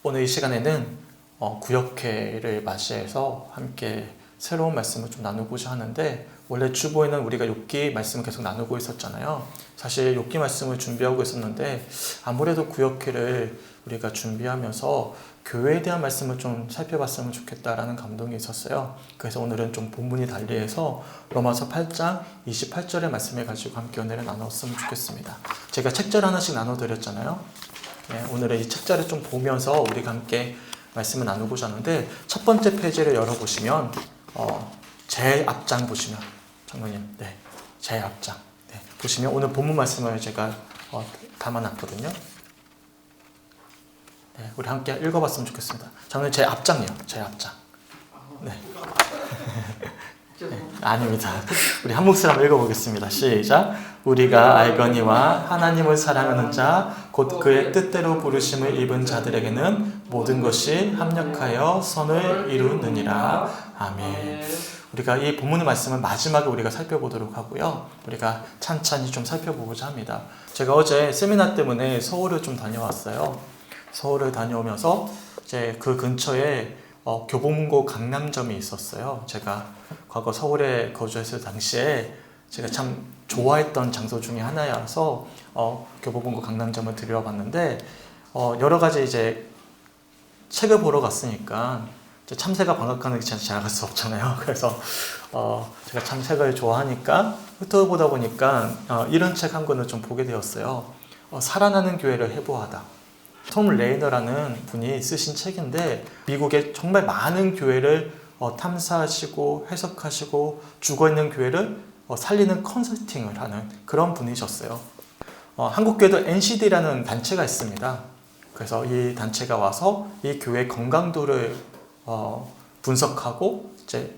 오늘 이 시간에는 구역회를 맞이해서 함께 새로운 말씀을 좀 나누고자 하는데, 원래 주보에는 우리가 욥기 말씀을 계속 나누고 있었잖아요. 사실 욥기 말씀을 준비하고 있었는데 아무래도 구역회를 우리가 준비하면서 교회에 대한 말씀을 좀 살펴봤으면 좋겠다라는 감동이 있었어요. 그래서 오늘은 좀 본문이 달리해서 로마서 8장 28절의 말씀을 가지고 함께 은혜를 나눴으면 좋겠습니다. 제가 책절 하나씩 나눠드렸잖아요. 오늘은 이 책자를 좀 보면서 우리가 함께 말씀을 나누고자 하는데, 첫 번째 페이지를 열어보시면 제 앞장 보시면, 장로님, 제 앞장 보시면 오늘 본문 말씀을 제가 담아놨거든요. 우리 함께 읽어봤으면 좋겠습니다. 장로님, 제 앞장이요. 제 앞장. 아닙니다. 우리 한 목소리 한번 읽어보겠습니다. 시작. 우리가 알거니와 하나님을 사랑하는 자, 곧 그의 뜻대로 부르심을 입은 자들에게는 모든 것이 합력하여 선을 이루느니라. 아멘. 우리가 이 본문의 말씀을 마지막에 우리가 살펴보도록 하고요. 우리가 찬찬히 좀 살펴보고자 합니다. 제가 어제 세미나 때문에 서울을 좀 다녀왔어요. 서울을 다녀오면서 이제 그 근처에 교보문고 강남점이 있었어요. 제가 과거 서울에 거주했을 당시에 제가 참 좋아했던 장소 중에 하나여서 교보문고 강남점을 들여봤는데, 여러 가지 이제 책을 보러 갔으니까 이제 참새가 방학하는 게 지나갈 수 없잖아요. 그래서 제가 참 책을 좋아하니까 훑어보다 보니까 이런 책 한 권을 좀 보게 되었어요. 살아나는 교회를 해보하다. 톰 레이너라는 분이 쓰신 책인데, 미국의 정말 많은 교회를 탐사하시고 해석하시고 죽어있는 교회를 살리는 컨설팅을 하는 그런 분이셨어요. 한국교회도 NCD라는 단체가 있습니다. 그래서 이 단체가 와서 이 교회의 건강도를 분석하고 이제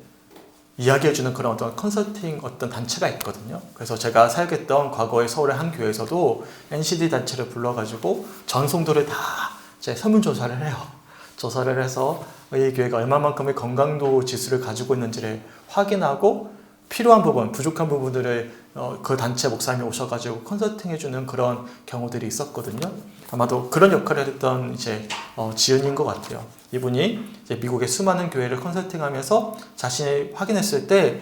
이야기해주는 그런 어떤 컨설팅 어떤 단체가 있거든요. 그래서 제가 살겠던 과거의 서울의 한 교회에서도 NCD 단체를 불러가지고 전송도를 다 이제 설문조사를 해요. 조사를 해서 이 교회가 얼마만큼의 건강도 지수를 가지고 있는지를 확인하고, 필요한 부분, 부족한 부분들을 그 단체 목사님이 오셔가지고 컨설팅해주는 그런 경우들이 있었거든요. 아마도 그런 역할을 했던 이제 지은인 것 같아요. 이분이 이제 미국의 수많은 교회를 컨설팅하면서 자신이 확인했을 때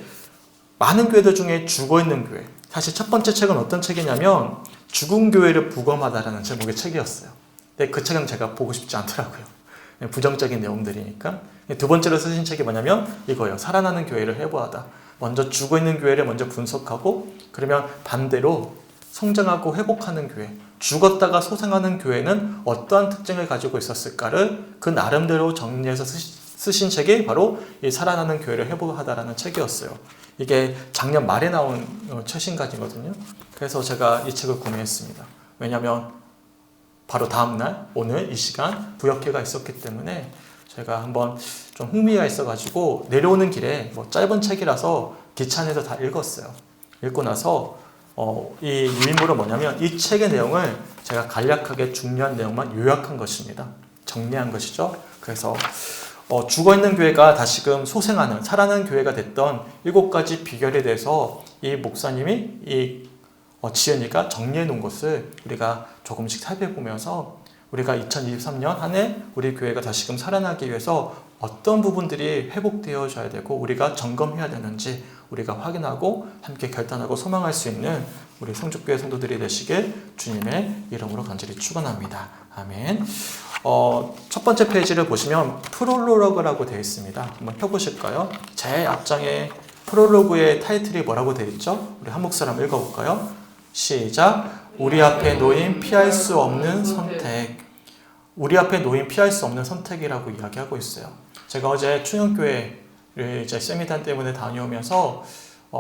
많은 교회들 중에 죽어있는 교회. 사실 첫 번째 책은 어떤 책이냐면 죽은 교회를 부검하다라는 제목의 책이었어요. 근데 그 책은 제가 보고 싶지 않더라고요. 부정적인 내용들이니까. 두 번째로 쓰신 책이 뭐냐면 이거예요. 살아나는 교회를 해보하다. 먼저 죽어있는 교회를 먼저 분석하고, 그러면 반대로 성장하고 회복하는 교회, 죽었다가 소생하는 교회는 어떠한 특징을 가지고 있었을까를 그 나름대로 정리해서 쓰신 책이 바로 이 살아나는 교회를 회복하다라는 책이었어요. 이게 작년 말에 나온 최신간이거든요. 그래서 제가 이 책을 구매했습니다. 왜냐하면 바로 다음날 오늘 이 시간 부역회가 있었기 때문에 제가 한번 좀 흥미가 있어가지고 내려오는 길에 짧은 책이라서 기차 안에서 다 읽었어요. 읽고 나서 이 유인물은 뭐냐면 이 책의 내용을 제가 간략하게 중요한 내용만 요약한 것입니다. 정리한 것이죠. 그래서 죽어있는 교회가 다시금 소생하는 살아나는 교회가 됐던 7가지 비결에 대해서 이 목사님이 이 지은이가 정리해 놓은 것을 우리가 조금씩 살펴보면서, 우리가 2023년 한 해 우리 교회가 다시금 살아나기 위해서 어떤 부분들이 회복되어져야 되고 우리가 점검해야 되는지 우리가 확인하고 함께 결단하고 소망할 수 있는 우리 성죽교회 성도들이 되시길 주님의 이름으로 간절히 축원합니다. 아멘. 첫 번째 페이지를 보시면 프롤로그라고 되어 있습니다. 한번 펴보실까요? 제 앞장에 프롤로그의 타이틀이 뭐라고 되어 있죠? 우리 한 목소리 한번 읽어볼까요? 시작. 우리 앞에 놓인 피할 수 없는 선택. 우리 앞에 놓인 피할 수 없는 선택이라고 이야기하고 있어요. 제가 어제 충영교회를 이제 세미나 때문에 다녀오면서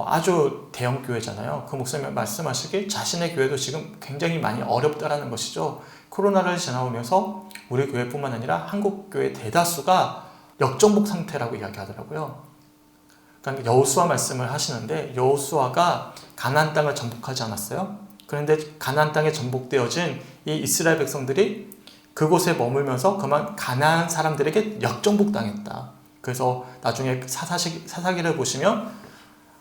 아주 대형 교회잖아요. 그 목사님 말씀하시길 자신의 교회도 지금 굉장히 많이 어렵다라는 것이죠. 코로나를 지나오면서 우리 교회뿐만 아니라 한국 교회 대다수가 역정복 상태라고 이야기하더라고요. 그러니까 여호수아 말씀을 하시는데, 여호수아가 가나안 땅을 정복하지 않았어요. 그런데 가나안 땅에 정복되어진 이 이스라엘 백성들이 그곳에 머물면서 그만 가나안 사람들에게 역정복당했다. 그래서 나중에 사사기를 보시면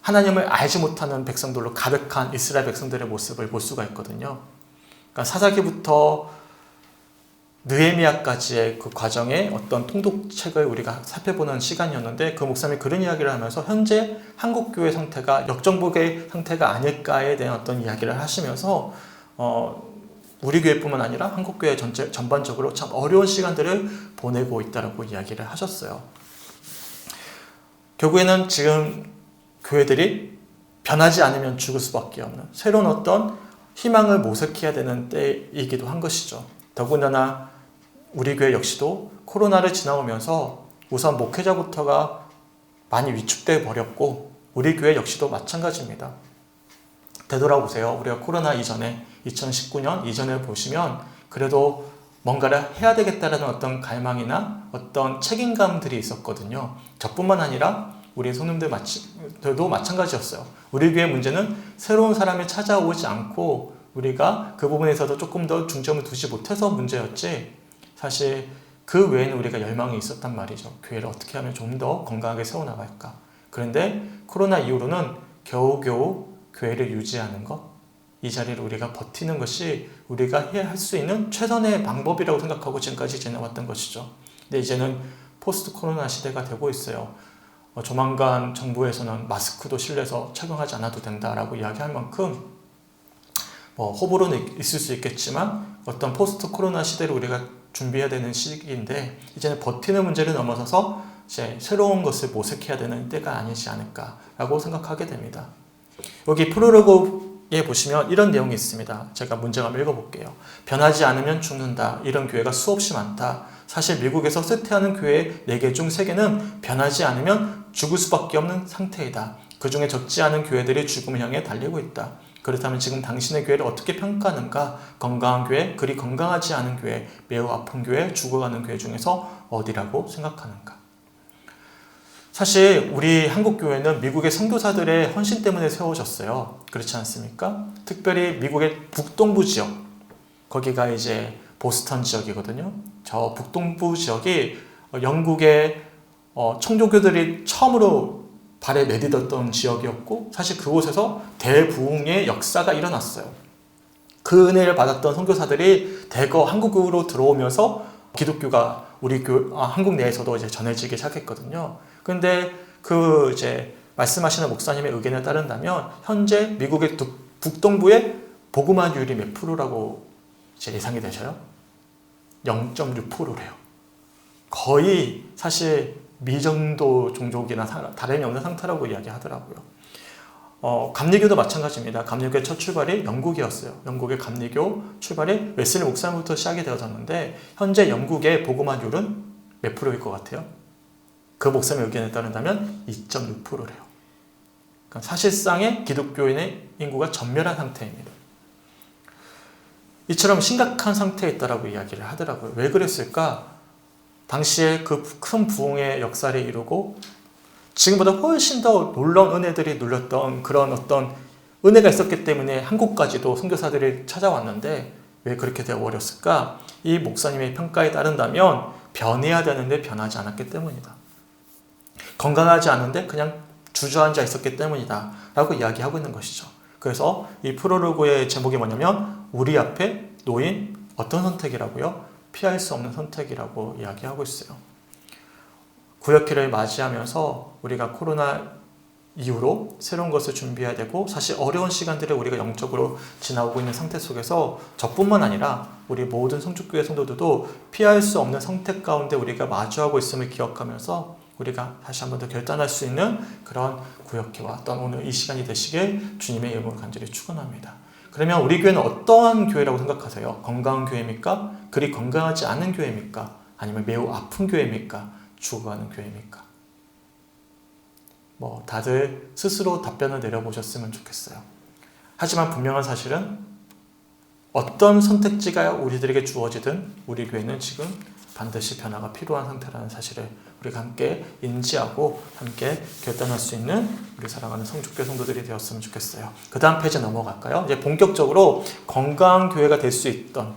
하나님을 알지 못하는 백성들로 가득한 이스라엘 백성들의 모습을 볼 수가 있거든요. 그러니까 사사기부터 느헤미야까지의 그 과정의 어떤 통독책을 우리가 살펴보는 시간이었는데, 그 목사님이 그런 이야기를 하면서 현재 한국교회 상태가 역정복의 상태가 아닐까에 대한 어떤 이야기를 하시면서 우리 교회뿐만 아니라 한국교회 전반적으로 참 어려운 시간들을 보내고 있다라고 이야기를 하셨어요. 결국에는 지금 교회들이 변하지 않으면 죽을 수밖에 없는 새로운 어떤 희망을 모색해야 되는 때이기도 한 것이죠. 더군다나 우리 교회 역시도 코로나를 지나오면서 우선 목회자부터가 많이 위축되어 버렸고, 우리 교회 역시도 마찬가지입니다. 되돌아보세요. 우리가 코로나 이전에 2019년 이전에 보시면 그래도 뭔가를 해야 되겠다라는 어떤 갈망이나 어떤 책임감들이 있었거든요. 저뿐만 아니라 우리 성도님들도 마찬가지였어요. 우리 교회 문제는 새로운 사람이 찾아오지 않고 우리가 그 부분에서도 조금 더 중점을 두지 못해서 문제였지, 사실 그 외에는 우리가 열망이 있었단 말이죠. 교회를 어떻게 하면 좀 더 건강하게 세워나갈까. 그런데 코로나 이후로는 겨우겨우 교회를 유지하는 것, 이 자리를 우리가 버티는 것이 우리가 해야 할 수 있는 최선의 방법이라고 생각하고 지금까지 지내왔던 것이죠. 근데 이제는 포스트 코로나 시대가 되고 있어요. 조만간 정부에서는 마스크도 실내에서 착용하지 않아도 된다라고 이야기할 만큼 호불호는 있을 수 있겠지만 어떤 포스트 코로나 시대를 우리가 준비해야 되는 시기인데, 이제는 버티는 문제를 넘어서서 이제 새로운 것을 모색해야 되는 때가 아니지 않을까라고 생각하게 됩니다. 여기 프롤로그에 보시면 이런 내용이 있습니다. 제가 문제를 한번 읽어볼게요. 변하지 않으면 죽는다. 이런 교회가 수없이 많다. 사실 미국에서 쇠퇴하는 교회 4개 중 3개는 변하지 않으면 죽을 수밖에 없는 상태이다. 그 중에 적지 않은 교회들이 죽음을 향해 달리고 있다. 그렇다면 지금 당신의 교회를 어떻게 평가하는가? 건강한 교회, 그리 건강하지 않은 교회, 매우 아픈 교회, 죽어가는 교회 중에서 어디라고 생각하는가? 사실 우리 한국교회는 미국의 선교사들의 헌신 때문에 세워졌어요. 그렇지 않습니까? 특별히 미국의 북동부 지역, 거기가 이제 보스턴 지역이거든요. 저 북동부 지역이 영국의 청교도들이 처음으로 발에 내딛었던 지역이었고, 사실 그곳에서 대부흥의 역사가 일어났어요. 그 은혜를 받았던 선교사들이 대거 한국으로 들어오면서 기독교가 우리 한국 내에서도 이제 전해지기 시작했거든요. 근데 그 이제 말씀하시는 목사님의 의견에 따른다면 현재 미국의 북동부의 복음화율이 몇 프로라고 이제 예상이 되셔요? 0.6%래요. 거의 사실 미정도 종족이나 다름이 없는 상태라고 이야기하더라고요. 감리교도 마찬가지입니다. 감리교의 첫 출발이 영국이었어요. 영국의 감리교 출발이 웨슬리 목사님부터 시작이 되어졌는데, 현재 영국의 복음화율은 몇 프로일 것 같아요? 그 목사님의 의견에 따른다면 2.6%래요. 그러니까 사실상의 기독교인의 인구가 전멸한 상태입니다. 이처럼 심각한 상태에 있다라고 이야기를 하더라고요. 왜 그랬을까? 당시에 그 큰 부흥의 역사를 이루고 지금보다 훨씬 더 놀라운 은혜들이 눌렸던 그런 어떤 은혜가 있었기 때문에 한국까지도 선교사들이 찾아왔는데 왜 그렇게 되어버렸을까? 이 목사님의 평가에 따른다면 변해야 되는데 변하지 않았기 때문이다. 건강하지 않은데 그냥 주저앉아 있었기 때문이다 라고 이야기하고 있는 것이죠. 그래서 이 프롤로그의 제목이 뭐냐면 우리 앞에 놓인 어떤 선택이라고요? 피할 수 없는 선택이라고 이야기하고 있어요. 구역기를 맞이하면서 우리가 코로나 이후로 새로운 것을 준비해야 되고, 사실 어려운 시간들을 우리가 영적으로 지나오고 있는 상태 속에서 저뿐만 아니라 우리 모든 성축교회 성도들도 피할 수 없는 선택 가운데 우리가 마주하고 있음을 기억하면서 우리가 다시 한 번 더 결단할 수 있는 그런 구역기와 어떤 오늘 이 시간이 되시길 주님의 이름으로 간절히 축원합니다. 그러면 우리 교회는 어떠한 교회라고 생각하세요? 건강한 교회입니까? 그리 건강하지 않은 교회입니까? 아니면 매우 아픈 교회입니까? 죽어가는 교회입니까? 다들 스스로 답변을 내려보셨으면 좋겠어요. 하지만 분명한 사실은 어떤 선택지가 우리들에게 주어지든 우리 교회는 지금 반드시 변화가 필요한 상태라는 사실을 우리가 함께 인지하고 함께 결단할 수 있는 우리 사랑하는 성축교회 성도들이 되었으면 좋겠어요. 그 다음 페이지 넘어갈까요? 이제 본격적으로 건강한 교회가 될 수 있던,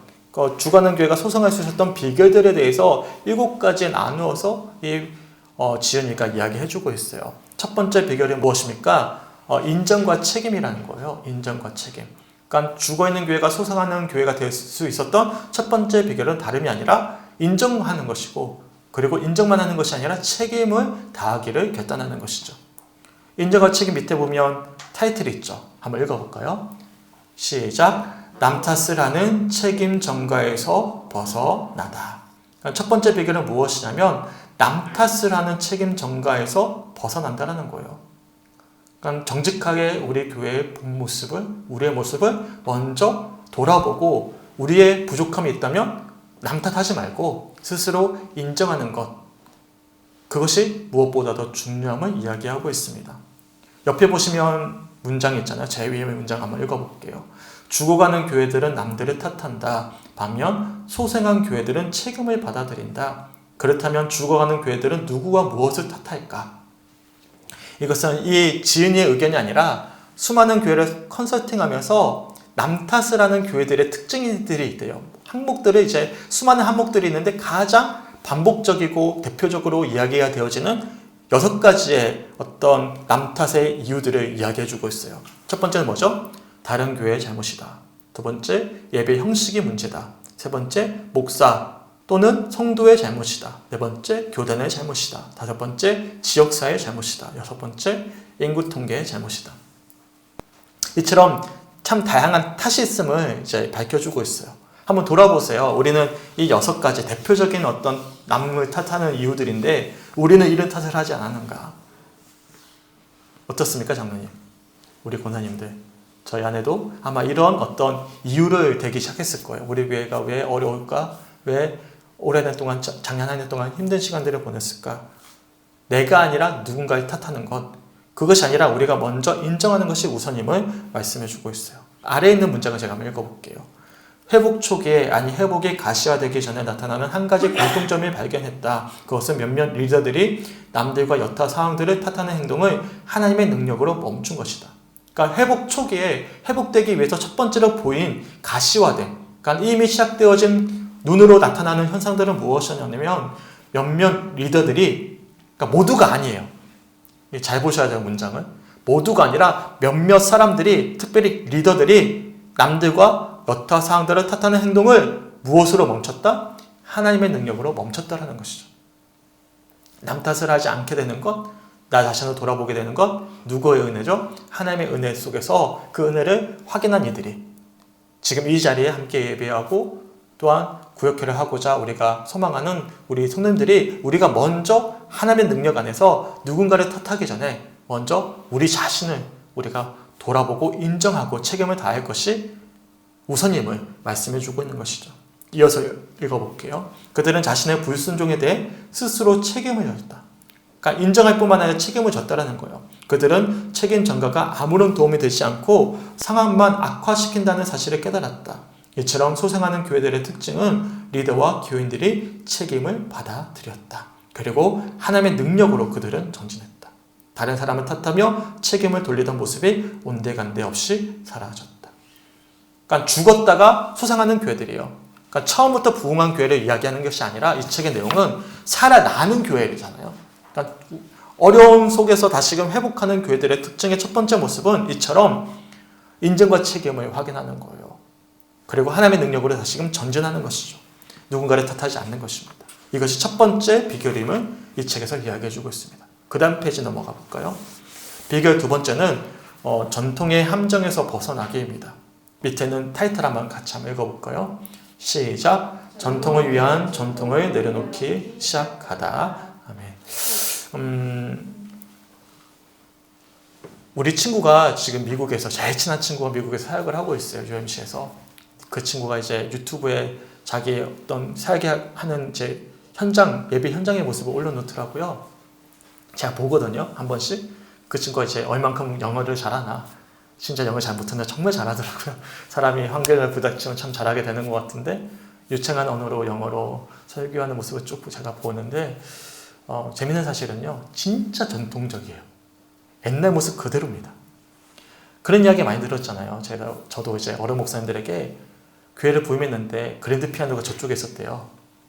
죽어가는 교회가 소성할 수 있었던 비결들에 대해서 7가지 나누어서 이 지은이가 이야기해주고 있어요. 첫 번째 비결이 무엇입니까? 인정과 책임이라는 거예요. 인정과 책임. 그러니까 죽어있는 교회가 소생하는 교회가 될 수 있었던 첫 번째 비결은 다름이 아니라 인정하는 것이고, 그리고 인정만 하는 것이 아니라 책임을 다하기를 결단하는 것이죠. 인정과 책임 밑에 보면 타이틀이 있죠. 한번 읽어볼까요? 시작. 남 탓을 하는 책임 전가에서 벗어나다. 그러니까 첫 번째 비결은 무엇이냐면 남 탓을 하는 책임 전가에서 벗어난다는 거예요. 그러니까 정직하게 우리 교회의 본 모습을, 우리의 모습을 먼저 돌아보고 우리의 부족함이 있다면 남 탓하지 말고 스스로 인정하는 것, 그것이 무엇보다도 중요함을 이야기하고 있습니다. 옆에 보시면 문장이 있잖아요. 제 위의 문장 한번 읽어볼게요. 죽어가는 교회들은 남들을 탓한다. 반면 소생한 교회들은 책임을 받아들인다. 그렇다면 죽어가는 교회들은 누구와 무엇을 탓할까? 이것은 이 지은이의 의견이 아니라 수많은 교회를 컨설팅하면서 남 탓을 하는 교회들의 특징들이 있대요. 항목들을 이제 수많은 항목들이 있는데 가장 반복적이고 대표적으로 이야기가 되어지는 6가지의 어떤 남 탓의 이유들을 이야기해주고 있어요. 첫 번째는 뭐죠? 다른 교회의 잘못이다. 두 번째, 예배 형식이 문제다. 세 번째, 목사 또는 성도의 잘못이다. 네 번째, 교단의 잘못이다. 다섯 번째, 지역사회의 잘못이다. 여섯 번째, 인구 통계의 잘못이다. 이처럼 참 다양한 탓이 있음을 이제 밝혀주고 있어요. 한번 돌아보세요. 우리는 이 6가지 대표적인 어떤 남을 탓하는 이유들인데 우리는 이런 탓을 하지 않았는가? 어떻습니까, 장로님? 우리 권사님들, 저희 아내도 아마 이런 어떤 이유를 대기 시작했을 거예요. 우리 교회가 왜 어려울까? 왜 오래된 동안, 작년 한 해 동안 힘든 시간들을 보냈을까? 내가 아니라 누군가를 탓하는 것, 그것이 아니라 우리가 먼저 인정하는 것이 우선임을 말씀해 주고 있어요. 아래에 있는 문장을 제가 한번 읽어볼게요. 회복 초기에, 아니 회복이 가시화되기 전에 나타나는 한 가지 공통점을 발견했다. 그것은 몇몇 리더들이 남들과 여타 상황들을 탓하는 행동을 하나님의 능력으로 멈춘 것이다. 그러니까 회복 초기에 회복되기 위해서 첫 번째로 보인 가시화됨, 그러니까 이미 시작되어진 눈으로 나타나는 현상들은 무엇이었냐면 몇몇 리더들이, 그러니까 모두가 아니에요. 잘 보셔야 돼요, 문장을. 모두가 아니라 몇몇 사람들이, 특별히 리더들이 남들과 여타 사항들을 탓하는 행동을 무엇으로 멈췄다? 하나님의 능력으로 멈췄다라는 것이죠. 남 탓을 하지 않게 되는 것, 나 자신을 돌아보게 되는 것, 누구의 은혜죠? 하나님의 은혜 속에서 그 은혜를 확인한 이들이 지금 이 자리에 함께 예배하고 또한 구역회를 하고자 우리가 소망하는 우리 성도님들이, 우리가 먼저 하나님의 능력 안에서 누군가를 탓하기 전에 먼저 우리 자신을 우리가 돌아보고 인정하고 책임을 다할 것이 우선임을 말씀해 주고 있는 것이죠. 이어서 읽어볼게요. 그들은 자신의 불순종에 대해 스스로 책임을 졌다. 그러니까 인정할 뿐만 아니라 책임을 졌다라는 거예요. 그들은 책임 전가가 아무런 도움이 되지 않고 상황만 악화시킨다는 사실을 깨달았다. 이처럼 소생하는 교회들의 특징은 리더와 교인들이 책임을 받아들였다. 그리고 하나님의 능력으로 그들은 전진했다. 다른 사람을 탓하며 책임을 돌리던 모습이 온데간데 없이 사라졌다. 그러니까 죽었다가 소생하는 교회들이에요. 그러니까 처음부터 부흥한 교회를 이야기하는 것이 아니라 이 책의 내용은 살아나는 교회잖아요. 그러니까 어려움 속에서 다시금 회복하는 교회들의 특징의 첫 번째 모습은 이처럼 인정과 책임을 확인하는 거예요. 그리고 하나님의 능력으로 다시금 전진하는 것이죠. 누군가를 탓하지 않는 것입니다. 이것이 첫 번째 비결임을 이 책에서 이야기해주고 있습니다. 그 다음 페이지 넘어가 볼까요? 비결 두 번째는 전통의 함정에서 벗어나기입니다. 밑에는 타이틀 한번 같이 한번 읽어볼까요? 시작. 전통을 위한 전통을 내려놓기 시작하다. 아멘. 우리 친구가 지금 미국에서, 제일 친한 친구가 미국에서 사역을 하고 있어요. UMC에서. 그 친구가 이제 유튜브에 자기 어떤 사역하는 이제 현장, 예배 현장의 모습을 올려놓더라고요. 제가 보거든요. 한 번씩. 그 친구가 이제 얼만큼 영어를 잘하나. 진짜 영어 잘 못하는데 정말 잘하더라고요. 사람이 환경을 부닥치면 참 잘하게 되는 것 같은데 유창한 언어로 영어로 설교하는 모습을 쭉 제가 보는데 재밌는 사실은요. 진짜 전통적이에요. 옛날 모습 그대로입니다. 그런 이야기 많이 들었잖아요. 저도 이제 어른 목사님들에게 교회를 부임했는데 그랜드 피아노가 저쪽에 있었대요.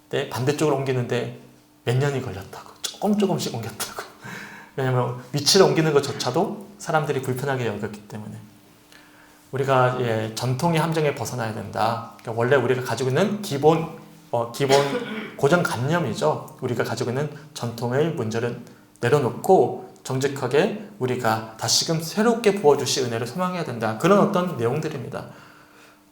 근데 반대쪽으로 옮기는데 몇 년이 걸렸다고. 조금씩 옮겼다고. 왜냐면 위치를 옮기는 것조차도 사람들이 불편하게 여겼기 때문에. 우리가 전통의 함정에 벗어나야 된다. 그러니까 원래 우리가 가지고 있는 기본 고정관념이죠. 우리가 가지고 있는 전통의 문제를 내려놓고 정직하게 우리가 다시금 새롭게 부어주실 은혜를 소망해야 된다. 그런 어떤 내용들입니다.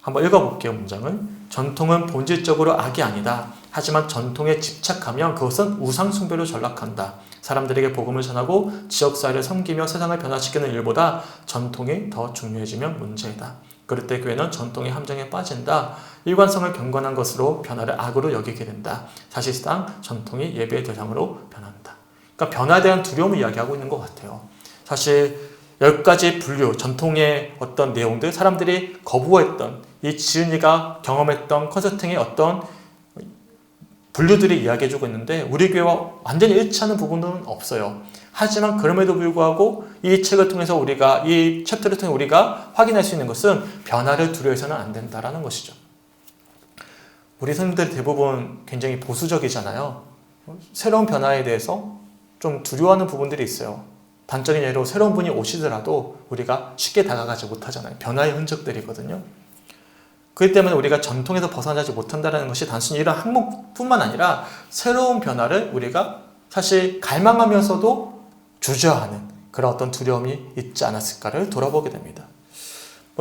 한번 읽어볼게요. 문장을. 전통은 본질적으로 악이 아니다. 하지만 전통에 집착하면 그것은 우상숭배로 전락한다. 사람들에게 복음을 전하고 지역사회를 섬기며 세상을 변화시키는 일보다 전통이 더 중요해지면 문제이다. 그럴 때 교회는 전통의 함정에 빠진다. 일관성을 경건한 것으로 변화를 악으로 여기게 된다. 사실상 전통이 예배의 대상으로 변한다. 그러니까 변화에 대한 두려움을 이야기하고 있는 것 같아요. 사실 10가지 분류, 전통의 어떤 내용들, 사람들이 거부했던 이 지은이가 경험했던 컨설팅의 어떤 분류들이 이야기해주고 있는데 우리 교회와 완전히 일치하는 부분은 없어요. 하지만 그럼에도 불구하고 이 책을 통해서 우리가 이 챕터를 통해 우리가 확인할 수 있는 것은 변화를 두려워해서는 안 된다라는 것이죠. 우리 선생님들 대부분 굉장히 보수적이잖아요. 새로운 변화에 대해서 좀 두려워하는 부분들이 있어요. 단적인 예로 새로운 분이 오시더라도 우리가 쉽게 다가가지 못하잖아요. 변화의 흔적들이거든요. 그렇기 때문에 우리가 전통에서 벗어나지 못한다는 것이 단순히 이런 항목뿐만 아니라 새로운 변화를 우리가 사실 갈망하면서도 주저하는 그런 어떤 두려움이 있지 않았을까를 돌아보게 됩니다.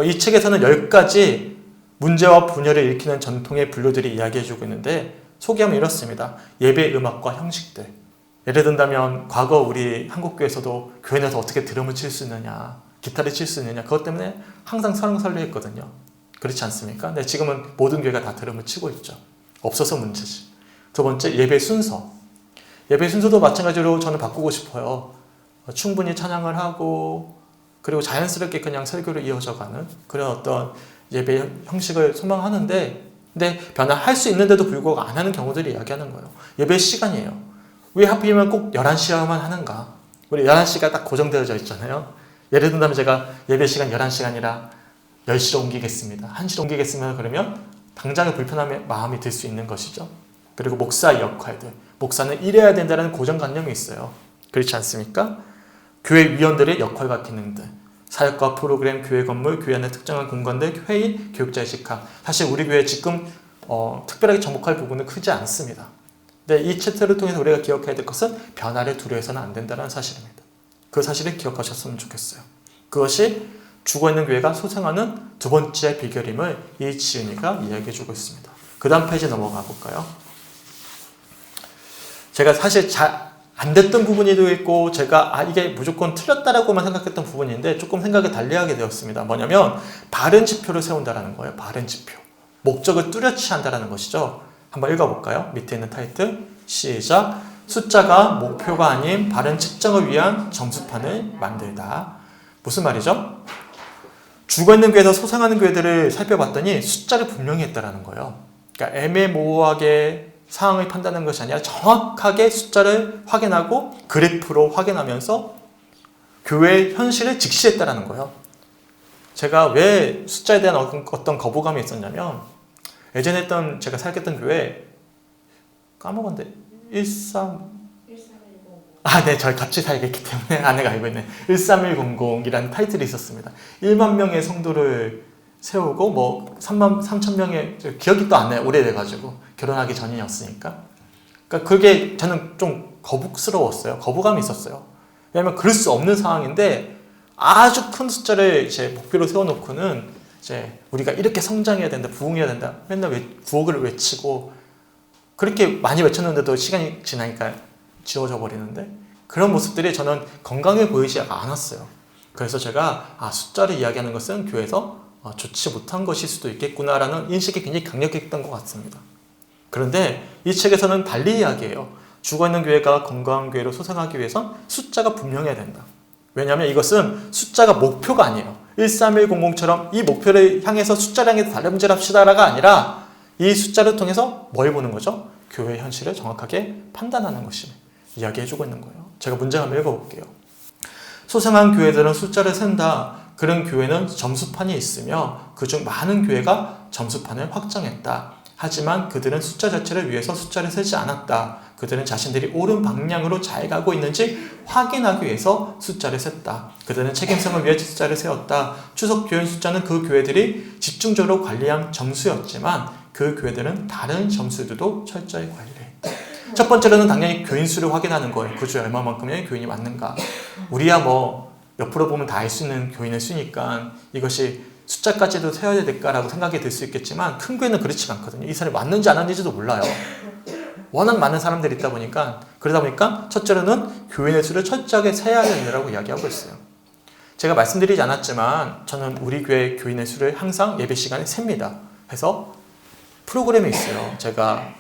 이 책에서는 10가지 문제와 분열을 일으키는 전통의 분류들이 이야기해주고 있는데 소개하면 이렇습니다. 예배 음악과 형식들. 예를 든다면 과거 우리 한국교회에서도 교회 내에서 어떻게 드럼을 칠 수 있느냐, 기타를 칠 수 있느냐, 그것 때문에 항상 설렁설레했거든요. 그렇지 않습니까? 근데 지금은 모든 교회가 다 드럼을 치고 있죠. 없어서 문제지. 두 번째, 예배 순서. 예배 순서도 마찬가지로 저는 바꾸고 싶어요. 충분히 찬양을 하고 그리고 자연스럽게 그냥 설교로 이어져가는 그런 어떤 예배 형식을 소망하는데 근데 변화할 수 있는데도 불구하고 안 하는 경우들이 이야기하는 거예요. 예배 시간이에요. 왜 하필이면 꼭 11시야만 하는가? 우리 11시가 딱 고정되어져 있잖아요. 예를 든다면 제가 예배 시간 11시간이라 10시로 옮기겠습니다. 1시로 옮기겠습니다. 그러면 당장의 불편함의 마음이 들 수 있는 것이죠. 그리고 목사의 역할들. 목사는 이래야 된다는 고정관념이 있어요. 그렇지 않습니까? 교회 위원들의 역할과 기능들. 사역과 프로그램, 교회 건물, 교회 안의 특정한 공간들, 회의, 교육자의 직함. 사실 우리 교회 지금 특별하게 접목할 부분은 크지 않습니다. 근데 이 챕터를 통해서 우리가 기억해야 될 것은 변화를 두려워해서는 안 된다는 사실입니다. 그 사실을 기억하셨으면 좋겠어요. 그것이 죽어있는 교회가 소생하는 두 번째 비결임을 이 지은이가 이야기해주고 있습니다. 그 다음 페이지 넘어가 볼까요? 제가 사실 잘 안 됐던 부분이도 있고 제가 이게 무조건 틀렸다라고만 생각했던 부분인데 조금 생각을 달리하게 되었습니다. 뭐냐면 바른 지표를 세운다라는 거예요. 바른 지표. 목적을 뚜렷이 한다라는 것이죠. 한번 읽어볼까요? 밑에 있는 타이틀 시작. 숫자가 목표가 아닌 바른 측정을 위한 점수판을 만들다. 무슨 말이죠? 죽어있는 교회에서 소생하는 교회들을 살펴봤더니 숫자를 분명히 했다라는 거예요. 그러니까 애매모호하게 상황을 판단하는 것이 아니라 정확하게 숫자를 확인하고 그래프로 확인하면서 교회의 현실을 직시했다라는 거예요. 제가 왜 숫자에 대한 어떤 거부감이 있었냐면 예전에 제가 살겠던 교회 까먹었는데 1310 저희 같이 살겠기 때문에 아내가 알고 있네. 13100이라는 타이틀이 있었습니다. 1만 명의 성도를 세우고 3만 3천 명의 기억이 또 안 나요. 오래돼가지고 결혼하기 전이었으니까. 그러니까 그게 저는 좀 거북스러웠어요. 거부감이 있었어요. 왜냐하면 그럴 수 없는 상황인데 아주 큰 숫자를 이제 목표로 세워놓고는 이제 우리가 이렇게 성장해야 된다, 부흥해야 된다. 맨날 구호를 외치고 그렇게 많이 외쳤는데도 시간이 지나니까 지워져 버리는데 그런 모습들이 저는 건강해 보이지 않았어요. 그래서 제가 숫자를 이야기하는 것은 교회에서 좋지 못한 것일 수도 있겠구나라는 인식이 굉장히 강력했던 것 같습니다. 그런데 이 책에서는 달리 이야기해요. 죽어있는 교회가 건강한 교회로 소생하기 위해선 숫자가 분명해야 된다. 왜냐하면 이것은 숫자가 목표가 아니에요. 13100처럼 이 목표를 향해서 숫자를 향해서 달려문질합시다가 아니라 이 숫자를 통해서 뭘 보는 거죠? 교회의 현실을 정확하게 판단하는 것을 이야기해주고 있는 거예요. 제가 문제 한번 읽어볼게요. 소생한 교회들은 숫자를 센다. 그런 교회는 점수판이 있으며 그중 많은 교회가 점수판을 확정했다. 하지만 그들은 숫자 자체를 위해서 숫자를 세지 않았다. 그들은 자신들이 옳은 방향으로 잘 가고 있는지 확인하기 위해서 숫자를 셌다. 그들은 책임성을 위해 숫자를 세웠다. 추석 교인 숫자는 그 교회들이 집중적으로 관리한 점수였지만 그 교회들은 다른 점수들도 철저히 관리했다. 첫 번째로는 당연히 교인 수를 확인하는 거예요. 그 주에 얼마만큼의 교인이 맞는가. 우리야 뭐 옆으로 보면 다 알 수 있는 교인의 수니까 이것이 숫자까지도 세워야 될까라고 생각이 들 수 있겠지만 큰 교회는 그렇지가 않거든요. 이 사람이 맞는지 안 맞는지도 몰라요. 워낙 많은 사람들이 있다 보니까 그러다 보니까 첫째로는 교인의 수를 철저하게 세야 된다고 이야기하고 있어요. 제가 말씀드리지 않았지만 저는 우리 교회 교인의 수를 항상 예배 시간에 셉니다. 그래서 프로그램이 있어요. 제가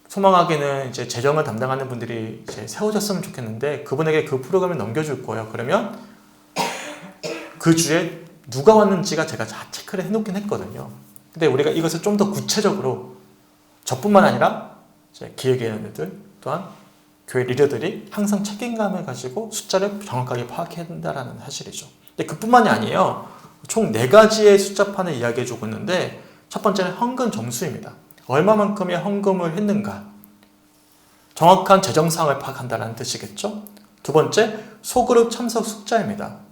소망하기는 이제 재정을 담당하는 분들이 이제 세워졌으면 좋겠는데 그분에게 그 프로그램을 넘겨줄 거예요. 그러면 그 주에 누가 왔는지가 제가 다 체크를 해놓긴 했거든요. 근데 우리가 이것을 좀 더 구체적으로 저뿐만 아니라 기획위원들 또한 교회 리더들이 항상 책임감을 가지고 숫자를 정확하게 파악해야 된다는 사실이죠. 근데 그뿐만이 아니에요. 총 4가지의 숫자판을 이야기해주고 있는데 첫 번째는 헌금 점수입니다. 얼마만큼의 헌금을 했는가. 정확한 재정 상황을 파악한다는 뜻이겠죠. 두 번째, 소그룹 참석 숫자입니다.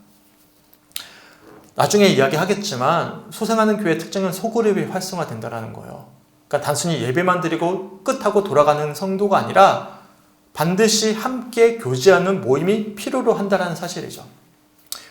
나중에 이야기하겠지만 소생하는 교회의 특징은 소그룹이 활성화된다는 거예요. 그러니까 단순히 예배만 드리고 끝하고 돌아가는 성도가 아니라 반드시 함께 교제하는 모임이 필요로 한다는 사실이죠.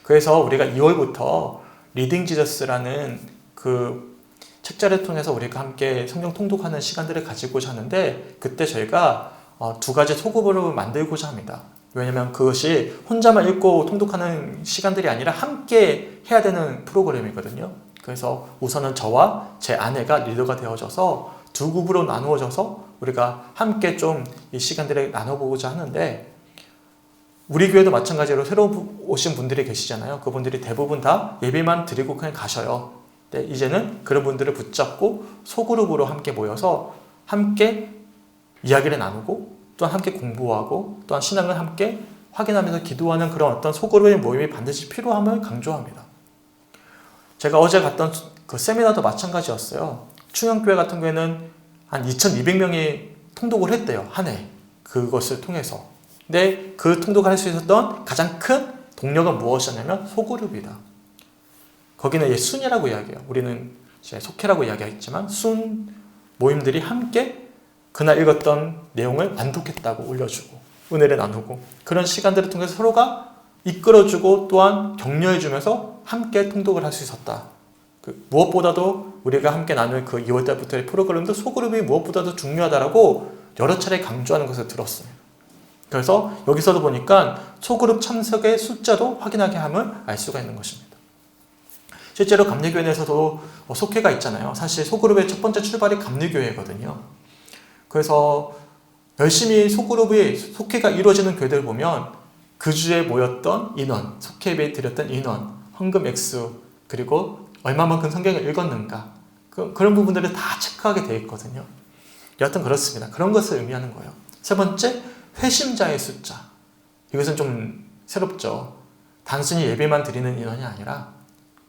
그래서 우리가 2월부터 리딩 지저스라는 그 책자를 통해서 우리가 함께 성경 통독하는 시간들을 가지고자 하는데 그때 저희가 2가지 소그룹을 만들고자 합니다. 왜냐하면 그것이 혼자만 읽고 통독하는 시간들이 아니라 함께 해야 되는 프로그램이거든요. 그래서 우선은 저와 제 아내가 리더가 되어져서 2그룹으로 나누어져서 우리가 함께 좀 이 시간들을 나눠보고자 하는데 우리 교회도 마찬가지로 새로 오신 분들이 계시잖아요. 그분들이 대부분 다 예배만 드리고 그냥 가셔요. 근데 이제는 그런 분들을 붙잡고 소그룹으로 함께 모여서 함께 이야기를 나누고 또한 함께 공부하고 또한 신앙을 함께 확인하면서 기도하는 그런 어떤 소그룹의 모임이 반드시 필요함을 강조합니다. 제가 어제 갔던 그 세미나도 마찬가지였어요. 충영교회 같은 경우에는 한 2,200명이 통독을 했대요. 한 해. 그것을 통해서. 근데 그 통독을 할 수 있었던 가장 큰 동력은 무엇이었냐면 소그룹이다. 거기는 순이라고 이야기해요. 우리는 이제 속회라고 이야기했지만 순 모임들이 함께 그날 읽었던 내용을 완독했다고 올려주고 은혜를 나누고 그런 시간들을 통해서 서로가 이끌어주고 또한 격려해주면서 함께 통독을 할 수 있었다. 무엇보다도 우리가 함께 나눌 그 2월달부터의 프로그램도 소그룹이 무엇보다도 중요하다라고 여러 차례 강조하는 것을 들었습니다. 그래서 여기서도 보니까 소그룹 참석의 숫자도 확인하게 함을 알 수가 있는 것입니다. 실제로 감리교회 내에서도 속회가 있잖아요. 사실 소그룹의 첫 번째 출발이 감리교회거든요. 그래서 열심히 속회가 이루어지는 교회들 보면 그 주에 모였던 인원, 속회 예배에 드렸던 인원, 헌금 액수, 그리고 얼마만큼 성경을 읽었는가 그런 부분들을 다 체크하게 되어 있거든요. 여하튼 그렇습니다. 그런 것을 의미하는 거예요. 세 번째, 회심자의 숫자. 이것은 좀 새롭죠. 단순히 예배만 드리는 인원이 아니라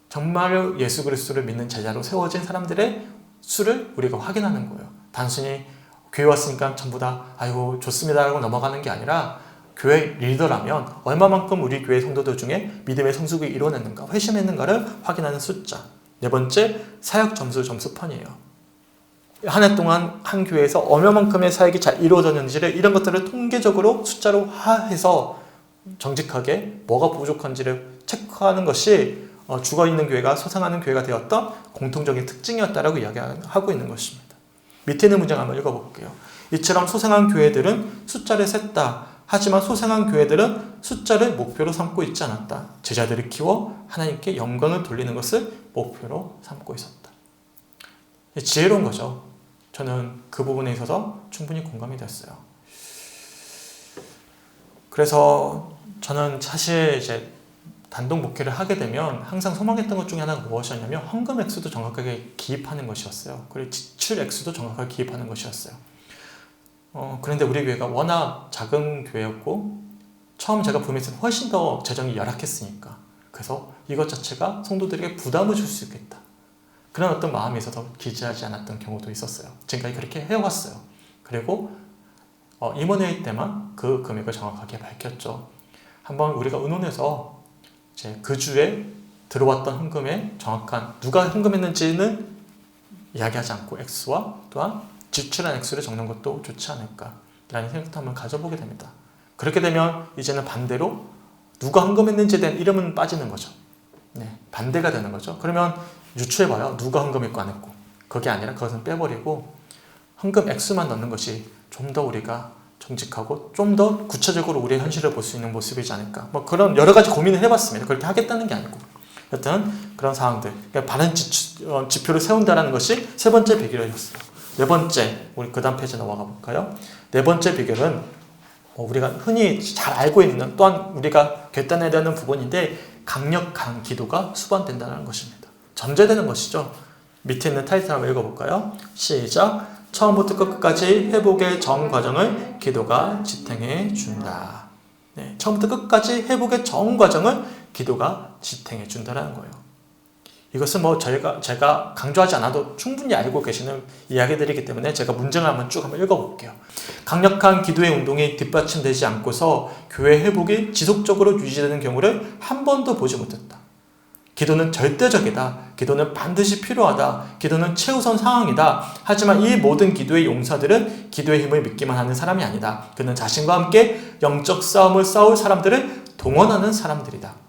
정말 예수 그리스도를 믿는 제자로 세워진 사람들의 수를 우리가 확인하는 거예요. 단순히 교회 왔으니까 전부 다 아이고 좋습니다 라고 넘어가는 게 아니라 교회 리더라면 얼마만큼 우리 교회 성도들 중에 믿음의 성숙이 이루어냈는가, 회심했는가를 확인하는 숫자. 네 번째, 사역 점수판이에요. 한 해 동안 한 교회에서 얼마만큼의 사역이 잘 이루어졌는지를 이런 것들을 통계적으로 숫자로 화해서 정직하게 뭐가 부족한지를 체크하는 것이 죽어있는 교회가 소생하는 교회가 되었던 공통적인 특징이었다라고 이야기하고 있는 것입니다. 밑에 있는 문장 한번 읽어볼게요. 이처럼 소생한 교회들은 숫자를 셌다. 하지만 소생한 교회들은 숫자를 목표로 삼고 있지 않았다. 제자들을 키워 하나님께 영광을 돌리는 것을 목표로 삼고 있었다. 지혜로운 거죠. 저는 그 부분에 있어서 충분히 공감이 됐어요. 그래서 저는 사실 이제 단독 목회를 하게 되면 항상 소망했던 것 중에 하나가 무엇이었냐면 헌금 액수도 정확하게 기입하는 것이었어요. 그리고 지출 액수도 정확하게 기입하는 것이었어요. 그런데 우리 교회가 워낙 작은 교회였고 처음 제가 부임했을 때 훨씬 더 재정이 열악했으니까 그래서 이것 자체가 성도들에게 부담을 줄 수 있겠다. 그런 어떤 마음이 있어서 기재하지 않았던 경우도 있었어요. 지금까지 그렇게 해왔어요. 그리고 임원회의 때만 그 금액을 정확하게 밝혔죠. 한번 우리가 의논해서 이제 그 주에 들어왔던 헌금의 정확한 누가 헌금했는지는 이야기하지 않고 액수와 또한 지출한 액수를 적는 것도 좋지 않을까라는 생각도 한번 가져보게 됩니다. 그렇게 되면 이제는 반대로 누가 헌금했는지에 대한 이름은 빠지는 거죠. 네, 반대가 되는 거죠. 그러면 유추해봐요. 누가 헌금했고 안 했고. 그게 아니라 그것은 빼버리고 헌금 액수만 넣는 것이 좀 더 우리가 정직하고 좀 더 구체적으로 우리의 현실을 볼 수 있는 모습이지 않을까. 뭐 그런 여러 가지 고민을 해봤습니다. 그렇게 하겠다는 게 아니고. 여튼 그런 상황들. 그러니까 바른 지표를 세운다는 것이 세 번째 비결이었어요. 네 번째, 우리 그 다음 페이지 넘어가 볼까요? 네 번째 비결은 우리가 흔히 잘 알고 있는 또한 우리가 결단해야 되는 부분인데 강력한 기도가 수반된다는 것입니다. 전제되는 것이죠. 밑에 있는 타이틀 한번 읽어볼까요? 시작! 처음부터 끝까지 회복의 전 과정을 기도가 지탱해 준다. 네, 처음부터 끝까지 회복의 전 과정을 기도가 지탱해 준다는 거예요. 이것은 뭐 제가 강조하지 않아도 충분히 알고 계시는 이야기들이기 때문에 제가 문장을 한번 읽어볼게요. 강력한 기도의 운동이 뒷받침되지 않고서 교회 회복이 지속적으로 유지되는 경우를 한 번도 보지 못했다. 기도는 절대적이다. 기도는 반드시 필요하다. 기도는 최우선 상황이다. 하지만 이 모든 기도의 용사들은 기도의 힘을 믿기만 하는 사람이 아니다. 그는 자신과 함께 영적 싸움을 싸울 사람들을 동원하는 사람들이다.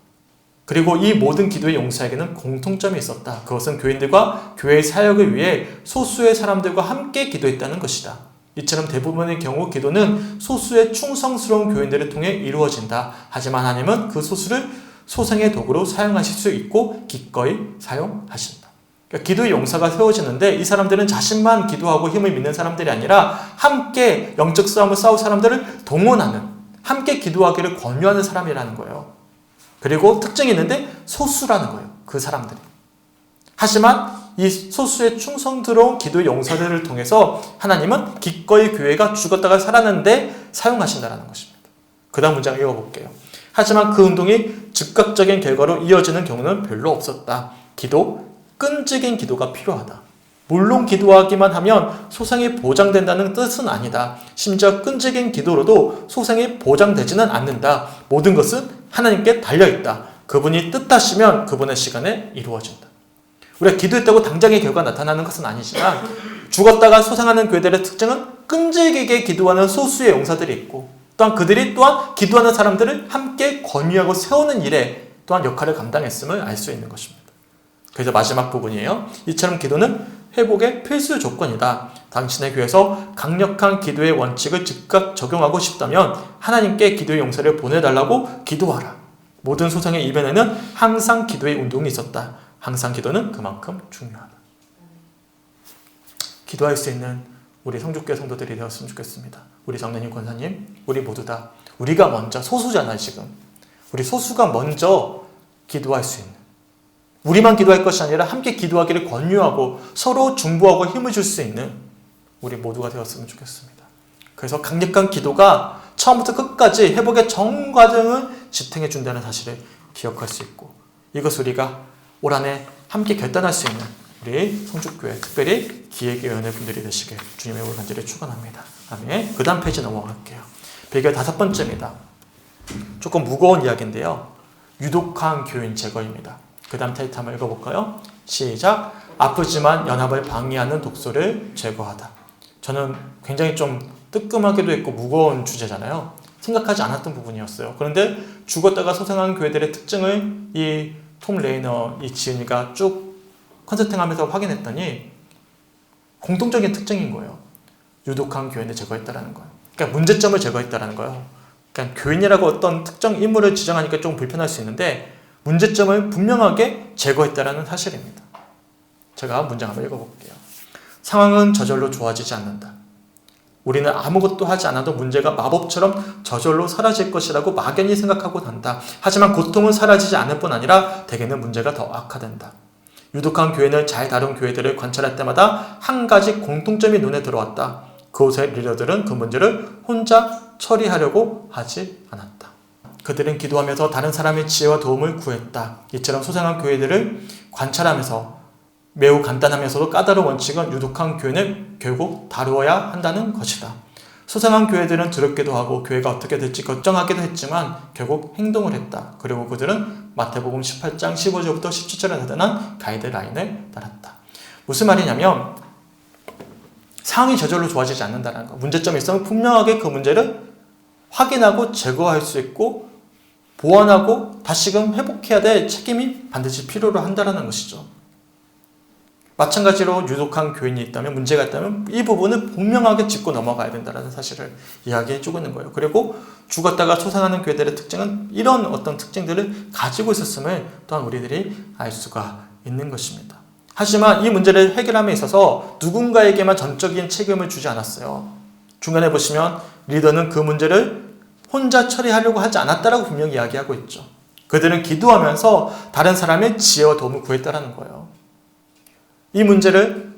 그리고 이 모든 기도의 용사에게는 공통점이 있었다. 그것은 교인들과 교회의 사역을 위해 소수의 사람들과 함께 기도했다는 것이다. 이처럼 대부분의 경우 기도는 소수의 충성스러운 교인들을 통해 이루어진다. 하지만 하나님은 그 소수를 소생의 도구로 사용하실 수 있고 기꺼이 사용하신다. 그러니까 기도의 용사가 세워지는데 이 사람들은 자신만 기도하고 힘을 믿는 사람들이 아니라 함께 영적 싸움을 싸울 사람들을 동원하는, 함께 기도하기를 권유하는 사람이라는 거예요. 그리고 특징이 있는데 소수라는 거예요. 그 사람들이. 하지만 이 소수의 충성스러운 기도의 용사들을 통해서 하나님은 기꺼이 교회가 죽었다가 살았는데 사용하신다는 것입니다. 그 다음 문장 읽어볼게요. 하지만 그 운동이 즉각적인 결과로 이어지는 경우는 별로 없었다. 끈질긴 기도가 필요하다. 물론 기도하기만 하면 소생이 보장된다는 뜻은 아니다. 심지어 끈질긴 기도로도 소생이 보장되지는 않는다. 모든 것은 하나님께 달려있다. 그분이 뜻하시면 그분의 시간에 이루어진다. 우리가 기도했다고 당장의 결과가 나타나는 것은 아니지만 죽었다가 소생하는 교회들의 특징은 끈질기게 기도하는 소수의 용사들이 있고 또한 그들이 또한 기도하는 사람들을 함께 권유하고 세우는 일에 또한 역할을 감당했음을 알 수 있는 것입니다. 그래서 마지막 부분이에요. 이처럼 기도는 회복의 필수 조건이다. 당신의 교회에서 강력한 기도의 원칙을 즉각 적용하고 싶다면 하나님께 기도의 용사를 보내달라고 기도하라. 모든 소생의 이변에는 항상 기도의 운동이 있었다. 항상 기도는 그만큼 중요하다. 기도할 수 있는 우리 성주교회 성도들이 되었으면 좋겠습니다. 우리 장로님, 권사님, 우리 모두 다 우리가 먼저 소수잖아요. 지금 우리 소수가 먼저 기도할 수 있는, 우리만 기도할 것이 아니라 함께 기도하기를 권유하고 서로 중보하고 힘을 줄 수 있는 우리 모두가 되었으면 좋겠습니다. 그래서 강력한 기도가 처음부터 끝까지 회복의 전 과정을 지탱해 준다는 사실을 기억할 수 있고, 이것을 우리가 올 한해 함께 결단할 수 있는 우리 성주교회, 특별히 기획위원회 분들이 되시길 주님의 이름으로 간절히 축원합니다. 아멘. 그 다음 페이지 넘어갈게요. 비결 5번째입니다. 조금 무거운 이야기인데요. 유독한 교인 제거입니다. 그 다음 타이틀 한번 읽어볼까요? 시작! 아프지만 연합을 방해하는 독소를 제거하다. 저는 굉장히 좀 뜨끔하기도 했고 무거운 주제잖아요. 생각하지 않았던 부분이었어요. 그런데 죽었다가 소생한 교회들의 특징을 이 톰 레이너, 이 지은이가 쭉 컨설팅하면서 확인했더니 공통적인 특징인 거예요. 유독한 교인을 제거했다는 거예요. 그러니까 문제점을 제거했다는 거예요. 그러니까 교인이라고 어떤 특정 인물을 지정하니까 좀 불편할 수 있는데 문제점을 분명하게 제거했다는 사실입니다. 제가 문장 한번 읽어볼게요. 상황은 저절로 좋아지지 않는다. 우리는 아무것도 하지 않아도 문제가 마법처럼 저절로 사라질 것이라고 막연히 생각하고 난다. 하지만 고통은 사라지지 않을 뿐 아니라 대개는 문제가 더 악화된다. 유독한 교인을 잘 다룬 교회들을 관찰할 때마다 한 가지 공통점이 눈에 들어왔다. 그곳의 리더들은 그 문제를 혼자 처리하려고 하지 않았다. 그들은 기도하면서 다른 사람의 지혜와 도움을 구했다. 이처럼 소생한 교회들을 관찰하면서 매우 간단하면서도 까다로운 원칙은 유독한 교회는 결국 다루어야 한다는 것이다. 소상한 교회들은 두렵기도 하고 교회가 어떻게 될지 걱정하기도 했지만 결국 행동을 했다. 그리고 그들은 마태복음 18장 15절부터 17절에 나타난 가이드라인을 따랐다. 무슨 말이냐면 상황이 저절로 좋아지지 않는다는 거. 문제점이 있으면 분명하게 그 문제를 확인하고 제거할 수 있고 보완하고 다시금 회복해야 될 책임이 반드시 필요로 한다는 것이죠. 마찬가지로 유독한 교인이 있다면, 문제가 있다면 이 부분을 분명하게 짚고 넘어가야 된다는 사실을 이야기해주고 있는 거예요. 그리고 죽었다가 소생하는 교회들의 특징은 이런 어떤 특징들을 가지고 있었음을 또한 우리들이 알 수가 있는 것입니다. 하지만 이 문제를 해결함에 있어서 누군가에게만 전적인 책임을 주지 않았어요. 중간에 보시면 리더는 그 문제를 혼자 처리하려고 하지 않았다라고 분명히 이야기하고 있죠. 그들은 기도하면서 다른 사람의 지혜와 도움을 구했다라는 거예요. 이 문제를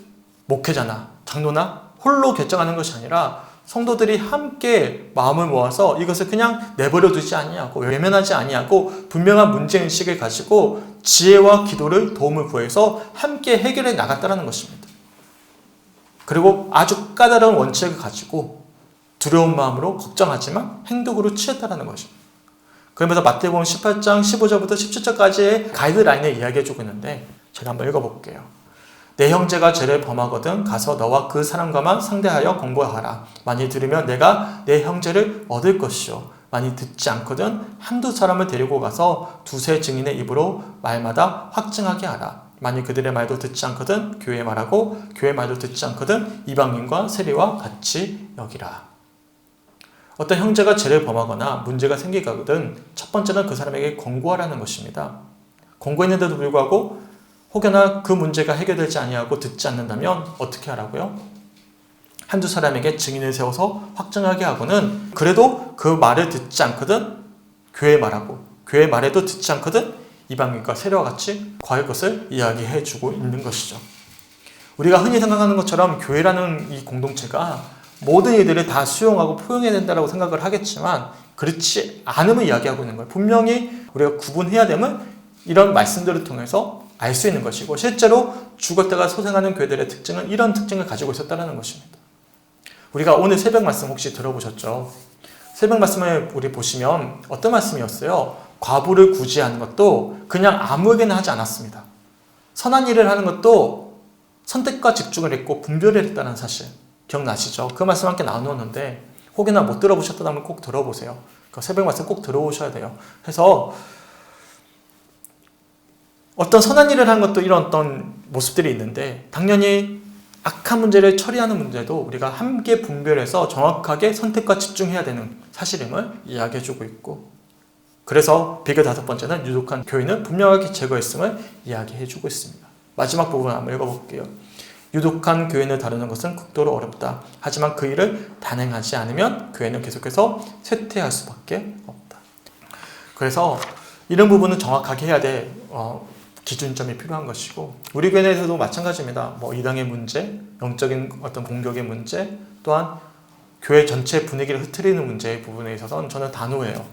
목회자나 장로나 홀로 결정하는 것이 아니라 성도들이 함께 마음을 모아서 이것을 그냥 내버려 두지 아니하고 외면하지 아니하고 분명한 문제인식을 가지고 지혜와 기도를 도움을 구해서 함께 해결해 나갔다는 것입니다. 그리고 아주 까다로운 원칙을 가지고 두려운 마음으로 걱정하지만 행동으로 취했다는 것입니다. 그러면서 마태복음 18장 15절부터 17절까지의 가이드라인을 이야기해주고 있는데 제가 한번 읽어볼게요. 내 형제가 죄를 범하거든 가서 너와 그 사람과만 상대하여 공고하라. 만일 들으면 내가 내 형제를 얻을 것이요. 만일 듣지 않거든 한두 사람을 데리고 가서 두세 증인의 입으로 말마다 확증하게 하라. 만일 그들의 말도 듣지 않거든 교회의 말하고 교회의 말도 듣지 않거든 이방인과 세리와 같이 여기라. 어떤 형제가 죄를 범하거나 문제가 생기거든 첫 번째는 그 사람에게 권고하라는 것입니다. 권고했는데도 불구하고 혹여나 그 문제가 해결되지 아니하고 듣지 않는다면 어떻게 하라고요? 한두 사람에게 증인을 세워서 확정하게 하고는 그래도 그 말을 듣지 않거든 교회 말하고 교회 말에도 듣지 않거든 이방인과 세례와 같이 과의 것을 이야기해주고 있는 것이죠. 우리가 흔히 생각하는 것처럼 교회라는 이 공동체가 모든 이들을 다 수용하고 포용해야 된다고 생각을 하겠지만 그렇지 않음을 이야기하고 있는 거예요. 분명히 우리가 구분해야 됨을 이런 말씀들을 통해서 알 수 있는 것이고 실제로 죽었다가 소생하는 교회들의 특징은 이런 특징을 가지고 있었다는 것입니다. 우리가 오늘 새벽 말씀 혹시 들어보셨죠? 새벽 말씀을 우리 보시면 어떤 말씀이었어요? 과부를 구제하는 것도 그냥 아무에게나 하지 않았습니다. 선한 일을 하는 것도 선택과 집중을 했고 분별을 했다는 사실 기억나시죠? 그 말씀 함께 나누었는데 혹여나 못 들어보셨다면 꼭 들어보세요. 그 새벽 말씀 꼭 들어오셔야 돼요. 그래서 어떤 선한 일을 하는 것도 이런 어떤 모습들이 있는데 당연히 악한 문제를 처리하는 문제도 우리가 함께 분별해서 정확하게 선택과 집중해야 되는 사실임을 이야기해주고 있고 그래서 비교 다섯 번째는 유독한 교인은 분명하게 제거했음을 이야기해주고 있습니다. 마지막 부분 한번 읽어볼게요. 유독한 교인을 다루는 것은 극도로 어렵다. 하지만 그 일을 단행하지 않으면 교회는 계속해서 쇠퇴할 수밖에 없다. 그래서 이런 부분은 정확하게 해야 돼 기준점이 필요한 것이고 우리 교회 내에서도 마찬가지입니다. 이당의 문제, 영적인 어떤 공격의 문제, 또한 교회 전체 분위기를 흐트리는 문제의 부분에 있어서는 저는 단호해요.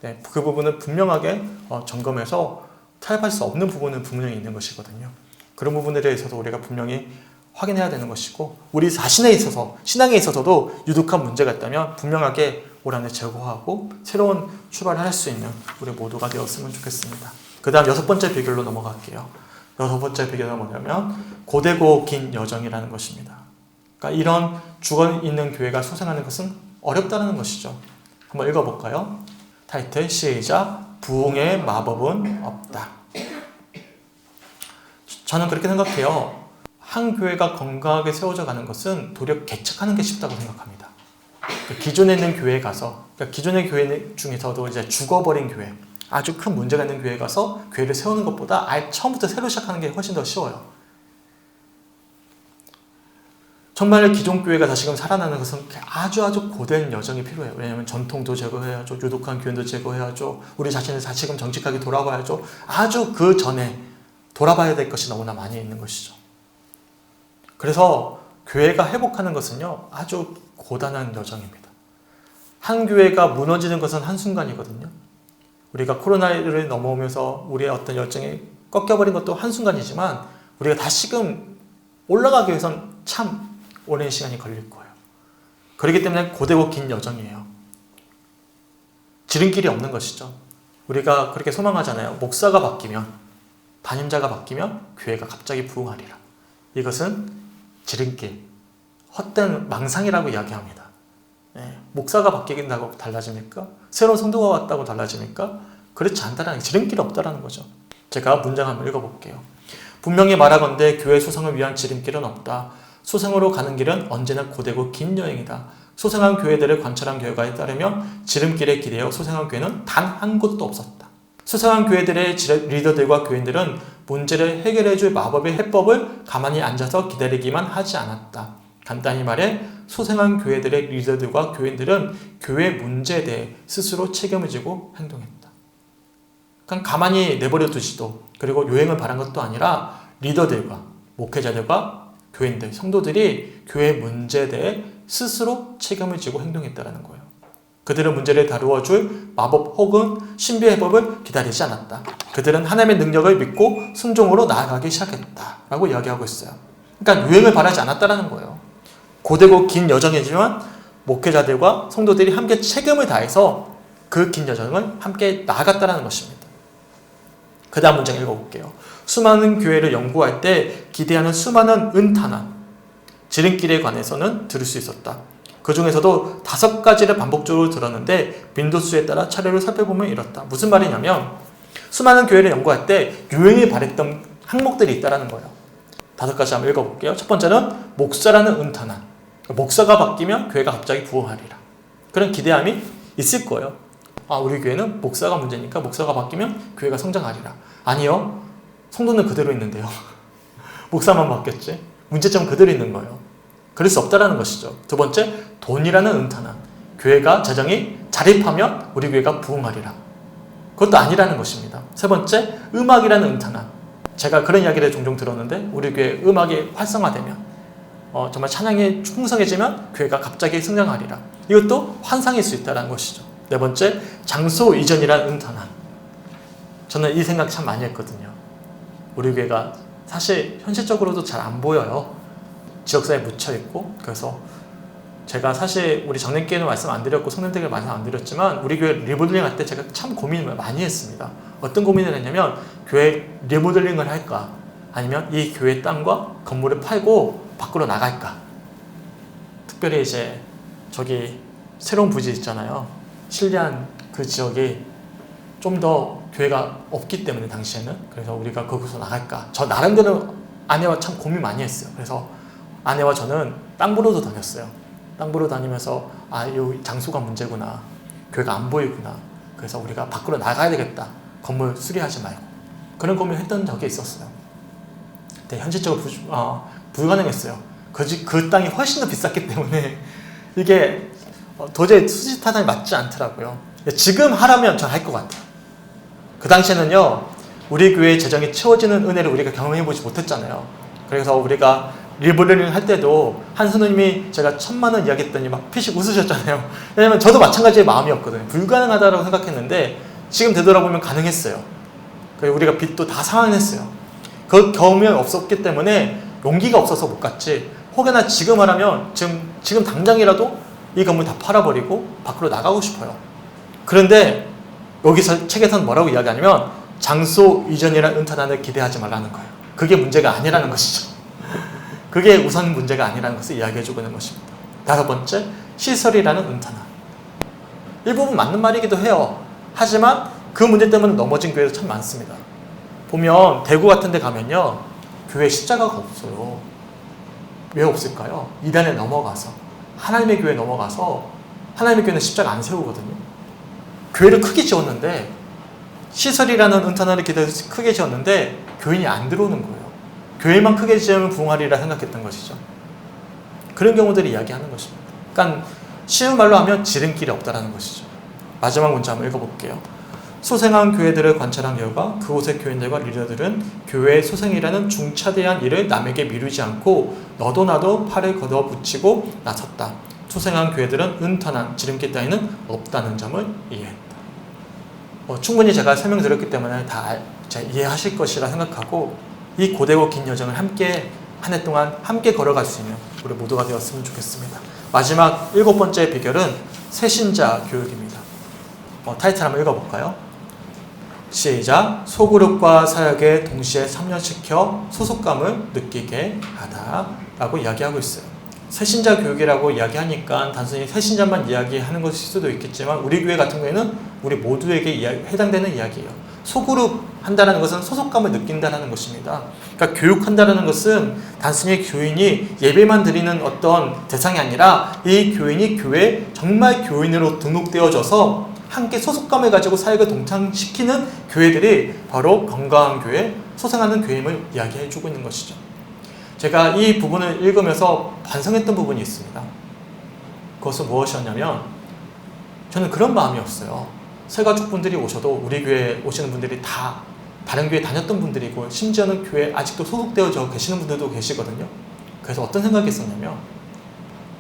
네, 그 부분은 분명하게 점검해서 타협할 수 없는 부분은 분명히 있는 것이거든요. 그런 부분에 대해서도 우리가 분명히 확인해야 되는 것이고 우리 자신에 있어서 신앙에 있어서도 유독한 문제가 있다면 분명하게 올 한해 제거하고 새로운 출발을 할 수 있는 우리 모두가 되었으면 좋겠습니다. 그 다음 여섯 번째 비결로 넘어갈게요. 여섯 번째 비결은 뭐냐면 고되고 긴 여정이라는 것입니다. 그러니까 이런 죽어있는 교회가 소생하는 것은 어렵다는 것이죠. 한번 읽어볼까요? 타이틀 시작. 부흥의 마법은 없다. 저는 그렇게 생각해요. 한 교회가 건강하게 세워져 가는 것은 도리어 개척하는 게 쉽다고 생각합니다. 기존에 있는 교회에 가서 기존의 교회 중에서도 이제 죽어버린 교회 아주 큰 문제가 있는 교회에 가서 교회를 세우는 것보다 아예 처음부터 새로 시작하는 게 훨씬 더 쉬워요. 정말 기존 교회가 다시금 살아나는 것은 아주 고된 여정이 필요해요. 왜냐하면 전통도 제거해야죠. 유독한 교인도 제거해야죠. 우리 자신을 다시금 정직하게 돌아봐야죠. 아주 그 전에 돌아봐야 될 것이 너무나 많이 있는 것이죠. 그래서 교회가 회복하는 것은요 아주 고단한 여정입니다. 한 교회가 무너지는 것은 한순간이거든요. 우리가 코로나를 넘어오면서 우리의 어떤 열정이 꺾여버린 것도 한순간이지만 우리가 다시금 올라가기 위해선 참 오랜 시간이 걸릴 거예요. 그렇기 때문에 고되고 긴 여정이에요. 지름길이 없는 것이죠. 우리가 그렇게 소망하잖아요. 목사가 바뀌면, 담임자가 바뀌면 교회가 갑자기 부흥하리라. 이것은 지름길, 헛된 망상이라고 이야기합니다. 목사가 바뀐다고 달라집니까? 새로운 성도가 왔다고 달라집니까? 그렇지 않다라는, 지름길이 없다라는 거죠. 제가 문장 한번 읽어볼게요. 분명히 말하건대 교회 소생을 위한 지름길은 없다. 소생으로 가는 길은 언제나 고되고 긴 여행이다. 소생한 교회들을 관찰한 결과에 따르면 지름길에 기대어 소생한 교회는 단 한 곳도 없었다. 소생한 교회들의 리더들과 교인들은 문제를 해결해줄 마법의 해법을 가만히 앉아서 기다리기만 하지 않았다. 간단히 말해 소생한 교회들의 리더들과 교인들은 교회 문제에 대해 스스로 책임을 지고 행동했다. 그냥 가만히 내버려 두지도, 그리고 요행을 바란 것도 아니라 리더들과 목회자들과 교인들, 성도들이 교회 문제에 대해 스스로 책임을 지고 행동했다는 거예요. 그들은 문제를 다루어 줄 마법 혹은 신비의 해법을 기다리지 않았다. 그들은 하나님의 능력을 믿고 순종으로 나아가기 시작했다라고 이야기하고 있어요. 그러니까 유행을 바라지 않았다는 거예요. 고되고 긴 여정이지만 목회자들과 성도들이 함께 책임을 다해서 그 긴 여정을 함께 나아갔다는 것입니다. 그 다음 문장 읽어볼게요. 수많은 교회를 연구할 때 기대하는 수많은 은탄한 지름길에 관해서는 들을 수 있었다. 그 중에서도 5가지를 반복적으로 들었는데 빈도수에 따라 차례로 살펴보면 이렇다. 무슨 말이냐면 수많은 교회를 연구할 때 유행을 바랬던 항목들이 있다는 거예요. 5가지 한번 읽어볼게요. 첫 번째는 목사라는 은탄한, 목사가 바뀌면 교회가 갑자기 부흥하리라. 그런 기대함이 있을 거예요. 우리 교회는 목사가 문제니까 목사가 바뀌면 교회가 성장하리라. 아니요. 성도는 그대로 있는데요. 목사만 바뀌었지. 문제점은 그대로 있는 거예요. 그럴 수 없다는 것이죠. 두 번째, 돈이라는 은탄한, 교회가 재정이 자립하면 우리 교회가 부흥하리라. 그것도 아니라는 것입니다. 세 번째, 음악이라는 은탄한, 제가 그런 이야기를 종종 들었는데 우리 교회 음악이 활성화되면 정말 찬양이 풍성해지면 교회가 갑자기 성장하리라. 이것도 환상일 수 있다는 것이죠. 네 번째, 장소 이전이라는 은탄한, 저는 이 생각 참 많이 했거든요. 우리 교회가 사실 현실적으로도 잘 안 보여요. 지역사회에 묻혀있고. 그래서 제가 사실 우리 장님께는 말씀 안 드렸고 성님들에게 말씀 안 드렸지만 우리 교회 리모델링 할 때 제가 참 고민을 많이 했습니다. 어떤 고민을 했냐면 교회 리모델링을 할까, 아니면 이 교회 땅과 건물을 팔고 밖으로 나갈까. 특별히 이제 저기 새로운 부지 있잖아요. 신리한 그 지역이 좀 더 교회가 없기 때문에 당시에는, 그래서 우리가 거기서 나갈까. 저 나름대로 아내와 참 고민 많이 했어요. 그래서 아내와 저는 땅 보러도 다녔어요. 땅 보러 다니면서 이 장소가 문제구나, 교회가 안 보이구나, 그래서 우리가 밖으로 나가야 되겠다, 건물 수리하지 말고. 그런 고민을 했던 적이 있었어요. 근데 현실적으로 불가능했어요. 그 땅이 훨씬 더 비쌌기 때문에 이게 도저히 수지 타당이 맞지 않더라고요. 지금 하라면 전 할 것 같아요. 그 당시에는요, 우리 교회의 재정이 채워지는 은혜를 우리가 경험해보지 못했잖아요. 그래서 우리가 리모델링 할 때도 한 선생님이 제가 1,000만 원 이야기했더니 막 피식 웃으셨잖아요. 왜냐면 저도 마찬가지의 마음이었거든요. 불가능하다고 생각했는데 지금 되돌아보면 가능했어요. 그리고 우리가 빚도 다 상환했어요. 그 경험이 없었기 때문에 용기가 없어서 못 갔지. 혹여나 지금 하라면 지금 당장이라도 이 건물 다 팔아버리고 밖으로 나가고 싶어요. 그런데 여기서 책에서는 뭐라고 이야기하냐면 장소 이전이라는 은탄한을 기대하지 말라는 거예요. 그게 문제가 아니라는 것이죠. 그게 우선 문제가 아니라는 것을 이야기해주고 있는 것입니다. 5번째, 시설이라는 은탄한. 일부분 맞는 말이기도 해요. 하지만 그 문제 때문에 넘어진 교회도 참 많습니다. 보면 대구 같은 데 가면요, 교회에 십자가가 없어요. 왜 없을까요? 이단에 넘어가서, 하나님의 교회에 넘어가서 하나님의 교회는 십자가 안 세우거든요. 교회를 크게 지었는데, 시설이라는 은탄한을 기대해서 크게 지었는데 교인이 안 들어오는 거예요. 교회만 크게 지으면 부흥하리라 생각했던 것이죠. 그런 경우들이 이야기하는 것입니다. 그러니까 쉬운 말로 하면 지름길이 없다는 것이죠. 마지막 문제 한번 읽어볼게요. 소생한 교회들을 관찰한 결과 그곳의 교인들과 리더들은 교회의 소생이라는 중차대한 일을 남에게 미루지 않고 너도 나도 팔을 걷어붙이고 나섰다. 소생한 교회들은 은탄한 지름길 따위는 없다는 점을 이해했다. 충분히 제가 설명드렸기 때문에 다 이해하실 것이라 생각하고, 이 고되고 긴 여정을 함께 한 해 동안 함께 걸어갈 수 있는 우리 모두가 되었으면 좋겠습니다. 마지막 7번째 비결은 새신자 교육입니다. 타이틀 한번 읽어볼까요? 시작. 소그룹과 사역에 동시에 참여시켜 소속감을 느끼게 하다 라고 이야기하고 있어요. 새신자 교육이라고 이야기하니까 단순히 새신자만 이야기하는 것일 수도 있겠지만 우리 교회 같은 경우에는 우리 모두에게 해당되는 이야기예요. 소그룹 한다는 것은 소속감을 느낀다는 것입니다. 그러니까 교육한다는 것은 단순히 교인이 예배만 드리는 어떤 대상이 아니라 이 교인이 교회에 정말 교인으로 등록되어져서 함께 소속감을 가지고 사역을 동참시키는 교회들이 바로 건강한 교회, 소생하는 교회임을 이야기해주고 있는 것이죠. 제가 이 부분을 읽으면서 반성했던 부분이 있습니다. 그것은 무엇이었냐면 저는 그런 마음이었어요. 새가족분들이 오셔도 우리 교회에 오시는 분들이 다 다른 교회 다녔던 분들이고 심지어는 교회에 아직도 소속되어져 계시는 분들도 계시거든요. 그래서 어떤 생각이 있었냐면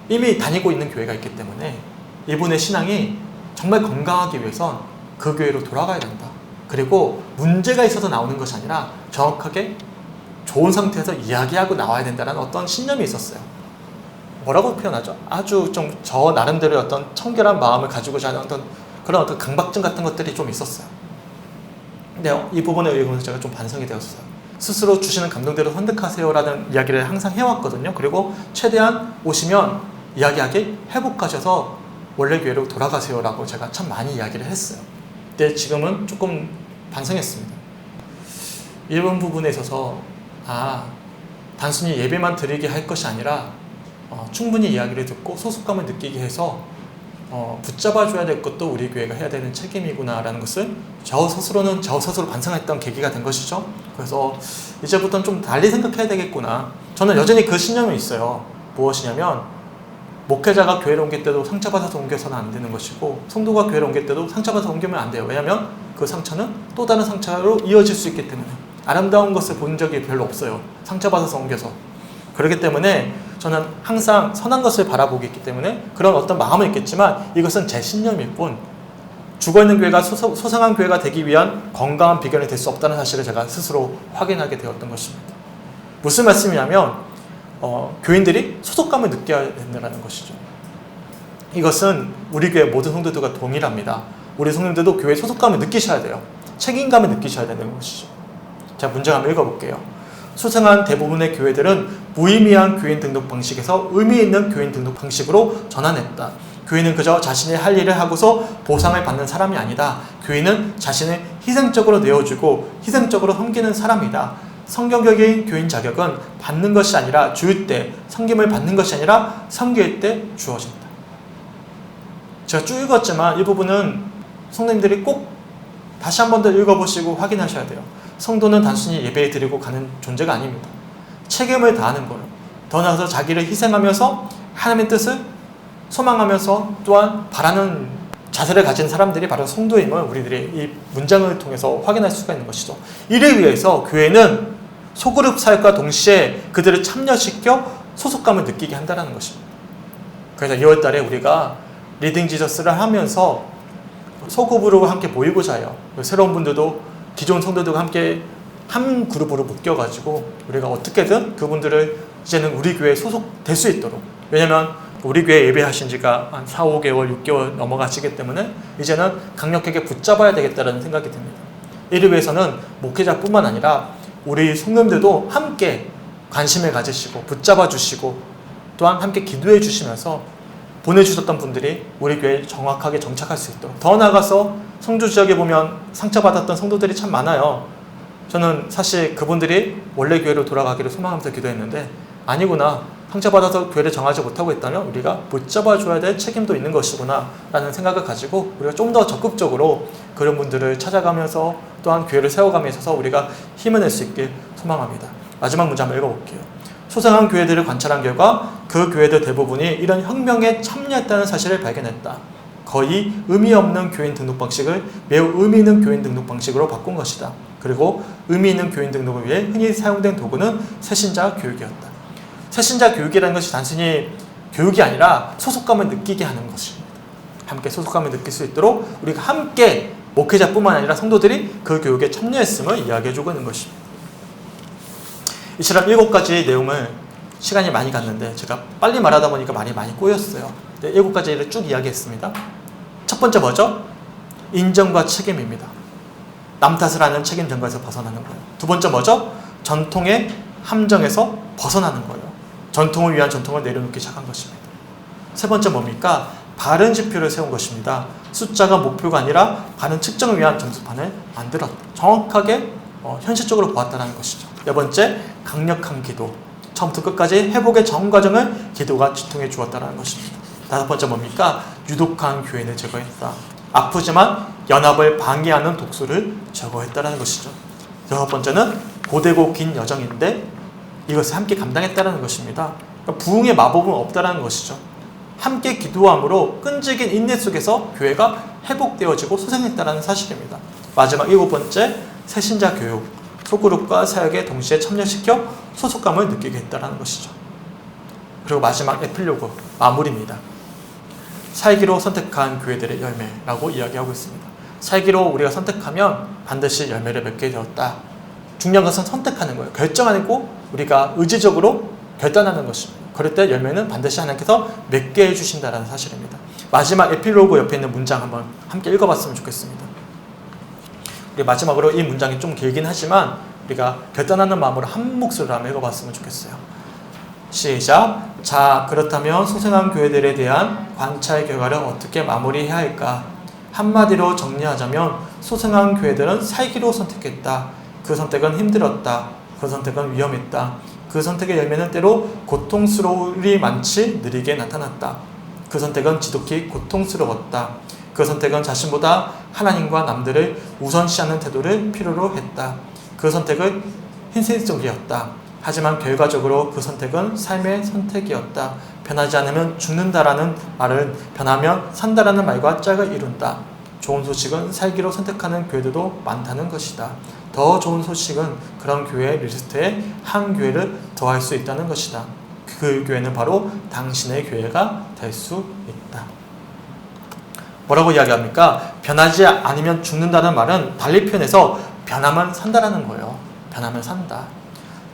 이미 다니고 있는 교회가 있기 때문에 이분의 신앙이 정말 건강하기 위해선 그 교회로 돌아가야 된다. 그리고 문제가 있어서 나오는 것이 아니라 정확하게 좋은 상태에서 이야기하고 나와야 된다는 어떤 신념이 있었어요. 뭐라고 표현하죠? 아주 좀 저 나름대로의 어떤 청결한 마음을 가지고자 하는 그런 어떤 강박증 같은 것들이 좀 있었어요. 근데 이 부분에 의해서 제가 좀 반성이 되었어요. 스스로 주시는 감동대로 선택하세요라는 이야기를 항상 해왔거든요. 그리고 최대한 오시면 이야기하게 회복하셔서 원래 교회로 돌아가세요라고 제가 참 많이 이야기를 했어요. 근데 지금은 조금 반성했습니다. 이런 부분에 있어서 단순히 예배만 드리게 할 것이 아니라 충분히 이야기를 듣고 소속감을 느끼게 해서 붙잡아줘야 될 것도 우리 교회가 해야 되는 책임이구나 라는 것을 저 스스로 반성했던 계기가 된 것이죠. 그래서 이제부터는 좀 달리 생각해야 되겠구나. 저는 여전히 그 신념이 있어요. 무엇이냐면 목회자가 교회를 옮길 때도 상처받아서 옮겨서는 안 되는 것이고 성도가 교회를 옮길 때도 상처받아서 옮기면 안 돼요. 왜냐하면 그 상처는 또 다른 상처로 이어질 수 있기 때문에 아름다운 것을 본 적이 별로 없어요. 상처받아서 옮겨서. 그렇기 때문에 저는 항상 선한 것을 바라보기 있기 때문에 그런 어떤 마음은 있겠지만 이것은 제 신념일 뿐 죽어있는 교회가 소생한 교회가 되기 위한 건강한 비결이 될 수 없다는 사실을 제가 스스로 확인하게 되었던 것입니다. 무슨 말씀이냐면 교인들이 소속감을 느껴야 된다는 것이죠. 이것은 우리 교회 모든 성도들과 동일합니다. 우리 성도들도 교회 소속감을 느끼셔야 돼요. 책임감을 느끼셔야 되는 것이죠. 자, 문장 한번 읽어볼게요. 소생한 대부분의 교회들은 무의미한 교인 등록 방식에서 의미 있는 교인 등록 방식으로 전환했다. 교인은 그저 자신이 할 일을 하고서 보상을 받는 사람이 아니다. 교인은 자신을 희생적으로 내어주고 희생적으로 섬기는 사람이다. 성경적인 교인 자격은 받는 것이 아니라 줄 때, 섬김을 받는 것이 아니라 섬길 때 주어진다. 제가 쭉 읽었지만 이 부분은 성도님들이 꼭 다시 한 번 더 읽어보시고 확인하셔야 돼요. 성도는 단순히 예배 드리고 가는 존재가 아닙니다. 책임을 다하는 거예요. 더 나아가서 자기를 희생하면서 하나님의 뜻을 소망하면서 또한 바라는 자세를 가진 사람들이 바로 성도임을 우리들이 이 문장을 통해서 확인할 수가 있는 것이죠. 이를 위해서 교회는 소그룹 사역과 동시에 그들을 참여시켜 소속감을 느끼게 한다는 것입니다. 그래서 2월 달에 우리가 리딩 지저스를 하면서 소그룹으로 함께 모이고자 해요. 새로운 분들도 기존 성도들과 함께 한 그룹으로 묶여가지고 우리가 어떻게든 그분들을 이제는 우리 교회에 소속될 수 있도록, 왜냐면 우리 교회 예배하신 지가 한 4, 5개월, 6개월 넘어가시기 때문에 이제는 강력하게 붙잡아야 되겠다는 생각이 듭니다. 이를 위해서는 목회자뿐만 아니라 우리 성도님들도 함께 관심을 가지시고 붙잡아 주시고 또한 함께 기도해 주시면서 보내주셨던 분들이 우리 교회에 정확하게 정착할 수 있도록, 더 나아가서 성주 지역에 보면 상처받았던 성도들이 참 많아요. 저는 사실 그분들이 원래 교회로 돌아가기를 소망하면서 기도했는데 아니구나, 상처받아서 교회를 정하지 못하고 있다면 우리가 붙잡아줘야 될 책임도 있는 것이구나 라는 생각을 가지고 우리가 좀 더 적극적으로 그런 분들을 찾아가면서 또한 교회를 세워감에 있어서 우리가 힘을 낼 수 있길 소망합니다. 마지막 문제 한번 읽어볼게요. 소생한 교회들을 관찰한 결과 그 교회들 대부분이 이런 혁명에 참여했다는 사실을 발견했다. 거의 의미 없는 교인 등록 방식을 매우 의미 있는 교인 등록 방식으로 바꾼 것이다. 그리고 의미 있는 교인 등록을 위해 흔히 사용된 도구는 새신자 교육이었다. 새신자 교육이라는 것이 단순히 교육이 아니라 소속감을 느끼게 하는 것입니다. 함께 소속감을 느낄 수 있도록 우리가 함께 목회자뿐만 아니라 성도들이 그 교육에 참여했음을 이야기해주고 있는 것입니다. 이처럼 7가지 내용을 시간이 많이 갔는데 제가 빨리 말하다 보니까 말이 많이 꼬였어요. 7가지를 쭉 이야기했습니다. 첫 번째 뭐죠? 인정과 책임입니다. 남 탓을 하는 책임 전가에서 벗어나는 거예요. 두 번째 뭐죠? 전통의 함정에서 벗어나는 거예요. 전통을 위한 전통을 내려놓기 시작한 것입니다. 세 번째 뭡니까? 바른 지표를 세운 것입니다. 숫자가 목표가 아니라 바른 측정을 위한 점수판을 만들었다. 정확하게 현실적으로 보았다는 것이죠. 네 번째, 강력한 기도. 처음부터 끝까지 회복의 전 과정을 기도가 지통해 주었다는 것입니다. 다섯 번째 뭡니까? 유독한 교인을 제거했다. 아프지만 연합을 방해하는 독소를 제거했다는 것이죠. 여섯 번째는 고되고 긴 여정인데 이것을 함께 감당했다는 것입니다. 그러니까 부흥의 마법은 없다는 것이죠. 함께 기도함으로 끈질긴 인내 속에서 교회가 회복되어지고 소생했다는 사실입니다. 마지막 7번째, 새신자 교육. 소그룹과 사역에 동시에 참여시켜 소속감을 느끼게 했다는 것이죠. 그리고 마지막 에필로그, 마무리입니다. 살기로 선택한 교회들의 열매라고 이야기하고 있습니다. 살기로 우리가 선택하면 반드시 열매를 맺게 되었다. 중요한 것은 선택하는 거예요. 결정하고 우리가 의지적으로 결단하는 것입니다. 그럴 때 열매는 반드시 하나님께서 맺게 해주신다는 사실입니다. 마지막 에필로그 옆에 있는 문장 한번 함께 읽어봤으면 좋겠습니다. 우리 마지막으로 이 문장이 좀 길긴 하지만 우리가 결단하는 마음으로 한 목소리로 한번 읽어봤으면 좋겠어요. 시작. 자, 그렇다면 소생한 교회들에 대한 관찰 결과를 어떻게 마무리해야 할까? 한마디로 정리하자면 소생한 교회들은 살기로 선택했다. 그 선택은 힘들었다. 그 선택은 위험했다. 그 선택의 열매는 때로 고통스러움이 많지 느리게 나타났다. 그 선택은 지독히 고통스러웠다. 그 선택은 자신보다 하나님과 남들을 우선시하는 태도를 필요로 했다. 그 선택은 희생적이었다. 하지만 결과적으로 그 선택은 삶의 선택이었다. 변하지 않으면 죽는다라는 말은 변하면 산다라는 말과 짝을 이룬다. 좋은 소식은 살기로 선택하는 교회들도 많다는 것이다. 더 좋은 소식은 그런 교회 리스트에 한 교회를 더할 수 있다는 것이다. 그 교회는 바로 당신의 교회가 될 수 있다. 뭐라고 이야기합니까? 변하지 않으면 죽는다는 말은 달리 표현해서 변하면 산다라는 거예요. 변하면 산다.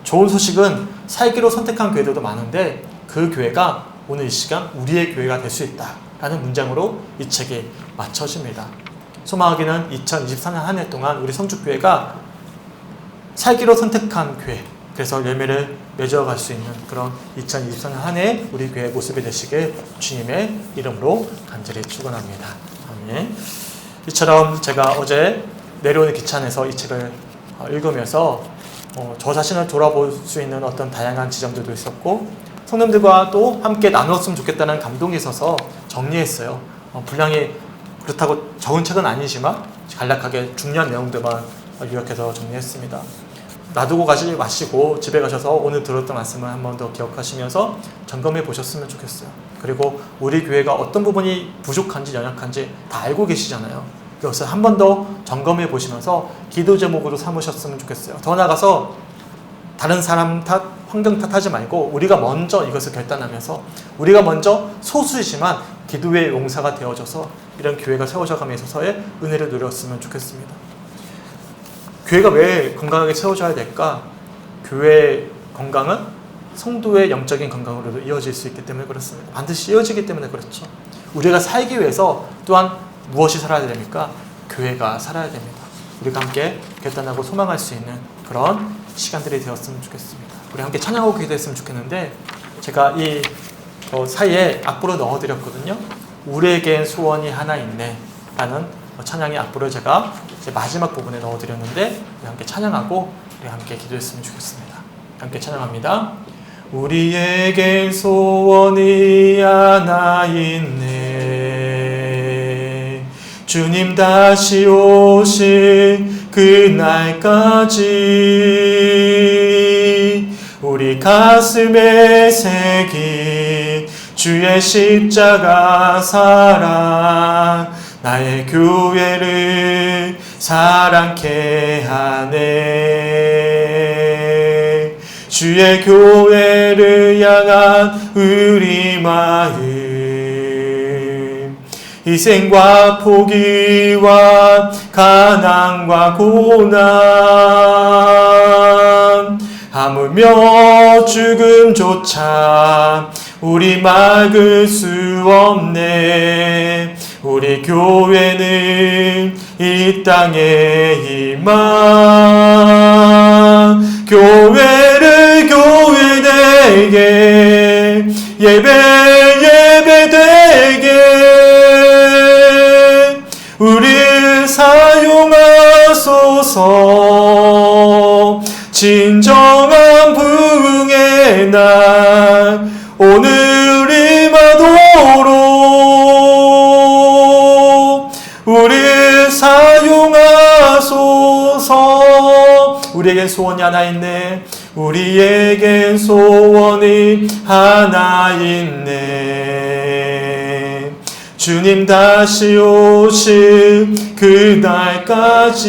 좋은 소식은 살기로 선택한 교회들도 많은데 그 교회가 오늘 이 시간 우리의 교회가 될 수 있다 라는 문장으로 이 책이 맞춰집니다. 소망하기는 2024년 한 해 동안 우리 성주교회가 살기로 선택한 교회, 그래서 열매를 맺어갈 수 있는 그런 2024년 한 해 우리 교회 모습이 되시길 주님의 이름으로 간절히 축원합니다. 아멘. 이처럼 제가 어제 내려오는 기차 안에서 이 책을 읽으면서 저 자신을 돌아볼 수 있는 어떤 다양한 지점들도 있었고 성도님들과 또 함께 나누었으면 좋겠다는 감동이 있어서 정리했어요. 분량이 그렇다고 적은 책은 아니지만 간략하게 중요한 내용들만 요약해서 정리했습니다. 놔두고 가지 마시고 집에 가셔서 오늘 들었던 말씀을 한 번 더 기억하시면서 점검해 보셨으면 좋겠어요. 그리고 우리 교회가 어떤 부분이 부족한지 연약한지 다 알고 계시잖아요. 그것을 한 번 더 점검해 보시면서 기도 제목으로 삼으셨으면 좋겠어요. 더 나아가서 다른 사람 탓, 환경 탓하지 말고 우리가 먼저 이것을 결단하면서 우리가 먼저 소수이지만 기도의 용사가 되어져서 이런 교회가 세워져감에 있어서의 은혜를 누렸으면 좋겠습니다. 교회가 왜 건강하게 세워져야 될까? 교회의 건강은 성도의 영적인 건강으로도 이어질 수 있기 때문에 그렇습니다. 반드시 이어지기 때문에 그렇죠. 우리가 살기 위해서 또한 무엇이 살아야 됩니까? 교회가 살아야 됩니다. 우리가 함께 결단하고 소망할 수 있는 그런 시간들이 되었으면 좋겠습니다. 우리 함께 찬양하고 기도했으면 좋겠는데 제가 이 사이에 악보를 넣어드렸거든요. 우리에겐 소원이 하나 있네 라는 찬양의 악보를 제가 이제 마지막 부분에 넣어드렸는데 우리 함께 찬양하고 우리 함께 기도했으면 좋겠습니다. 함께 찬양합니다. 우리에겐 소원이 하나 있네. 주님 다시 오실 그날까지 우리 가슴에 새긴 주의 십자가 사랑 나의 교회를 사랑케 하네. 주의 교회를 향한 우리 마음 희생과 포기와 가난과 고난 하물며 죽음조차 우리 막을 수 없네. 우리 교회는 이 땅에 희망, 교회를 교회되게, 예배되게 우리를 사용하소서. 진정한 부흥의 날 오늘이 마도록 우리를 사용하소서. 우리에겐 소원이 하나 있네. 우리에겐 소원이 하나 있네. 주님 다시 오실 그날까지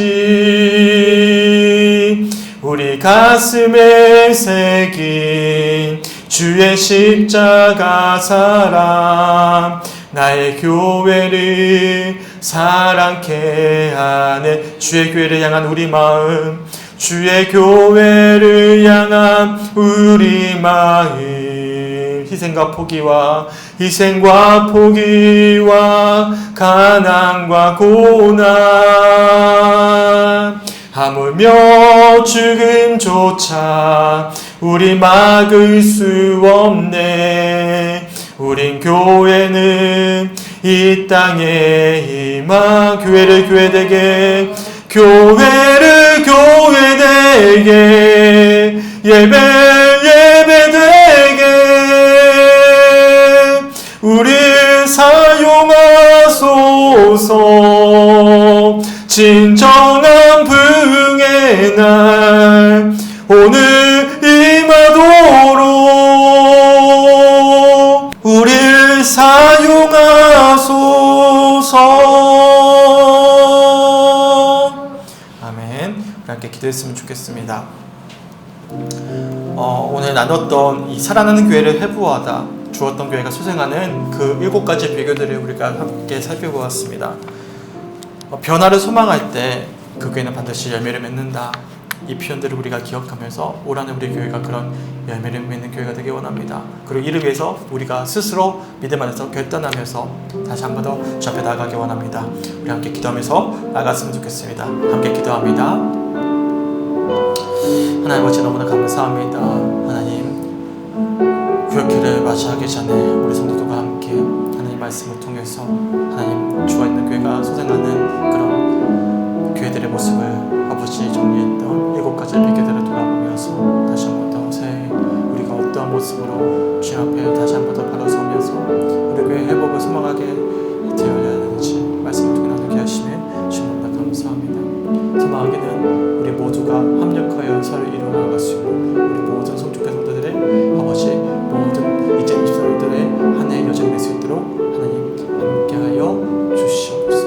우리 가슴에 새긴 주의 십자가 사랑, 나의 교회를 사랑케 하는 주의 교회를 향한 우리 마음, 주의 교회를 향한 우리 마음, 희생과 포기와 가난과 고난, 하물며 죽음조차 우리 막을 수 없네. 우린 교회는 이 땅의 희망, 교회를 교회되게, 교회를 교회되게, 예배되게 우리를 사용하소서. 진정한 부흥의 날 오늘 임하도록 우리를 사용하소서. 아멘. 우리 함께 기도했으면 좋겠습니다. 오늘 나눴던 이 살아나는 교회를 회부하다 주었던 교회가 소생하는 그 7가지 비결들을 우리가 함께 살펴보았습니다. 변화를 소망할 때 그 교회는 반드시 열매를 맺는다. 이 표현들을 우리가 기억하면서 올 한해 우리 교회가 그런 열매를 맺는 교회가 되기 원합니다. 그리고 이를 위해서 우리가 스스로 믿음 안에서 결단하면서 다시 한 번 더 주 앞에 나아가기 원합니다. 우리 함께 기도하면서 나갔으면 좋겠습니다. 함께 기도합니다. 하나님 아버지 너무나 감사합니다. 하나님 구역회를 맞이하기 전에 우리 성도들과 함께 하나님 말씀을 통해서 하나님 주가 있는 교회가 소생하는 그런 교회들의 모습을 아버지 정리했던 7가지 비결들을 돌아보면서 다시 한 번 더 우리가 어떠한 모습으로 주 앞에 다시 한 번 더 바로 서면서 우리 교회의 회복을 소망하게 되어야 하는지 말씀을 통해 나누게 하시며 주님 너무나 감사합니다. 소망하기는 우리 모두가 합력하여 서로 이루어나갈 수 있는 우리 모든 성축회 성도들의 아버지 모든 2024년들의 한 해의 여정이 될 수 있도록 하나님 함께하여 주시옵소서.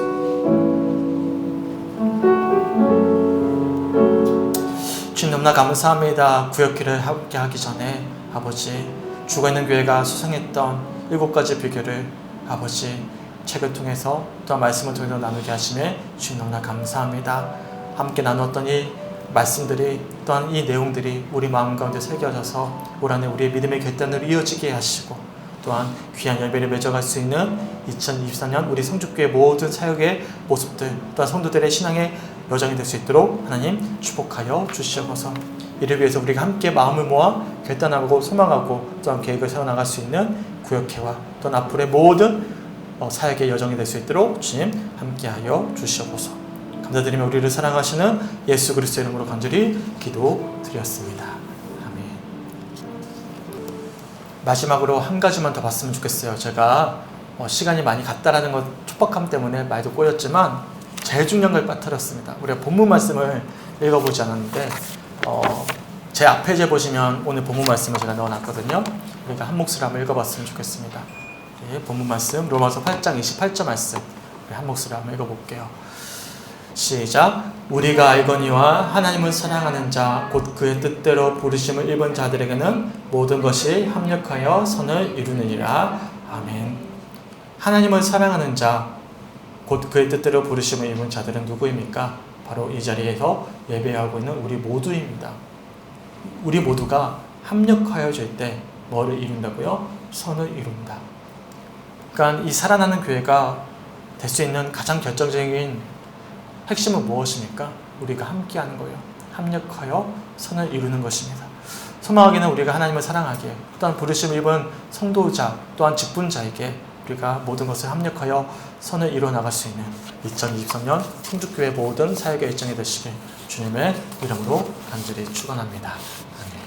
주님 너무나 감사합니다. 구역기를 함께 하기 전에 아버지 죽어있는 교회가 수상했던 7가지 비결을 아버지 책을 통해서 또한 말씀을 통해서 나누게 하시며 주님 너무나 감사합니다. 함께 나눴던 이 말씀들이 또한 이 내용들이 우리 마음 가운데 새겨져서 올 한해 우리의 믿음의 결단으로 이어지게 하시고 또한 귀한 열매를 맺어갈 수 있는 2024년 우리 성축교회 모든 사역의 모습들 또한 성도들의 신앙의 여정이 될 수 있도록 하나님 축복하여 주시옵소서. 이를 위해서 우리가 함께 마음을 모아 결단하고 소망하고 또한 계획을 세워나갈 수 있는 구역회와 또한 앞으로의 모든 사역의 여정이 될 수 있도록 주님 함께하여 주시옵소서. 감사드리며 우리를 사랑하시는 예수 그리스도의 이름으로 간절히 기도드렸습니다. 아멘. 마지막으로 한 가지만 더 봤으면 좋겠어요. 제가 시간이 많이 갔다라는 것 촉박함 때문에 말도 꼬였지만 제일 중요한 걸 빠뜨렸습니다. 우리가 본문 말씀을 읽어보지 않았는데 제 앞에 보시면 오늘 본문 말씀을 제가 넣어놨거든요. 우리가 한 몫을 한번 읽어봤으면 좋겠습니다. 예, 본문 말씀 로마서 8장 28절 말씀 한 몫을 한번 읽어볼게요. 시작. 우리가 알거니와 하나님을 사랑하는 자 곧 그의 뜻대로 부르심을 입은 자들에게는 모든 것이 합력하여 선을 이루느니라. 아멘. 하나님을 사랑하는 자 곧 그의 뜻대로 부르심을 입은 자들은 누구입니까? 바로 이 자리에서 예배하고 있는 우리 모두입니다. 우리 모두가 합력하여질 때 뭐를 이룬다고요? 선을 이룬다. 그러니까 이 살아나는 교회가 될 수 있는 가장 결정적인 핵심은 무엇입니까? 우리가 함께하는 거예요. 합력하여 선을 이루는 것입니다. 소망하기는 우리가 하나님을 사랑하기에, 또한 부르심을 입은 성도자 또한 직분자에게 우리가 모든 것을 합력하여 선을 이루어 나갈 수 있는 2023년 충주교회 모든 사역의 일정이 되시길 주님의 이름으로 간절히 축원합니다. 아멘.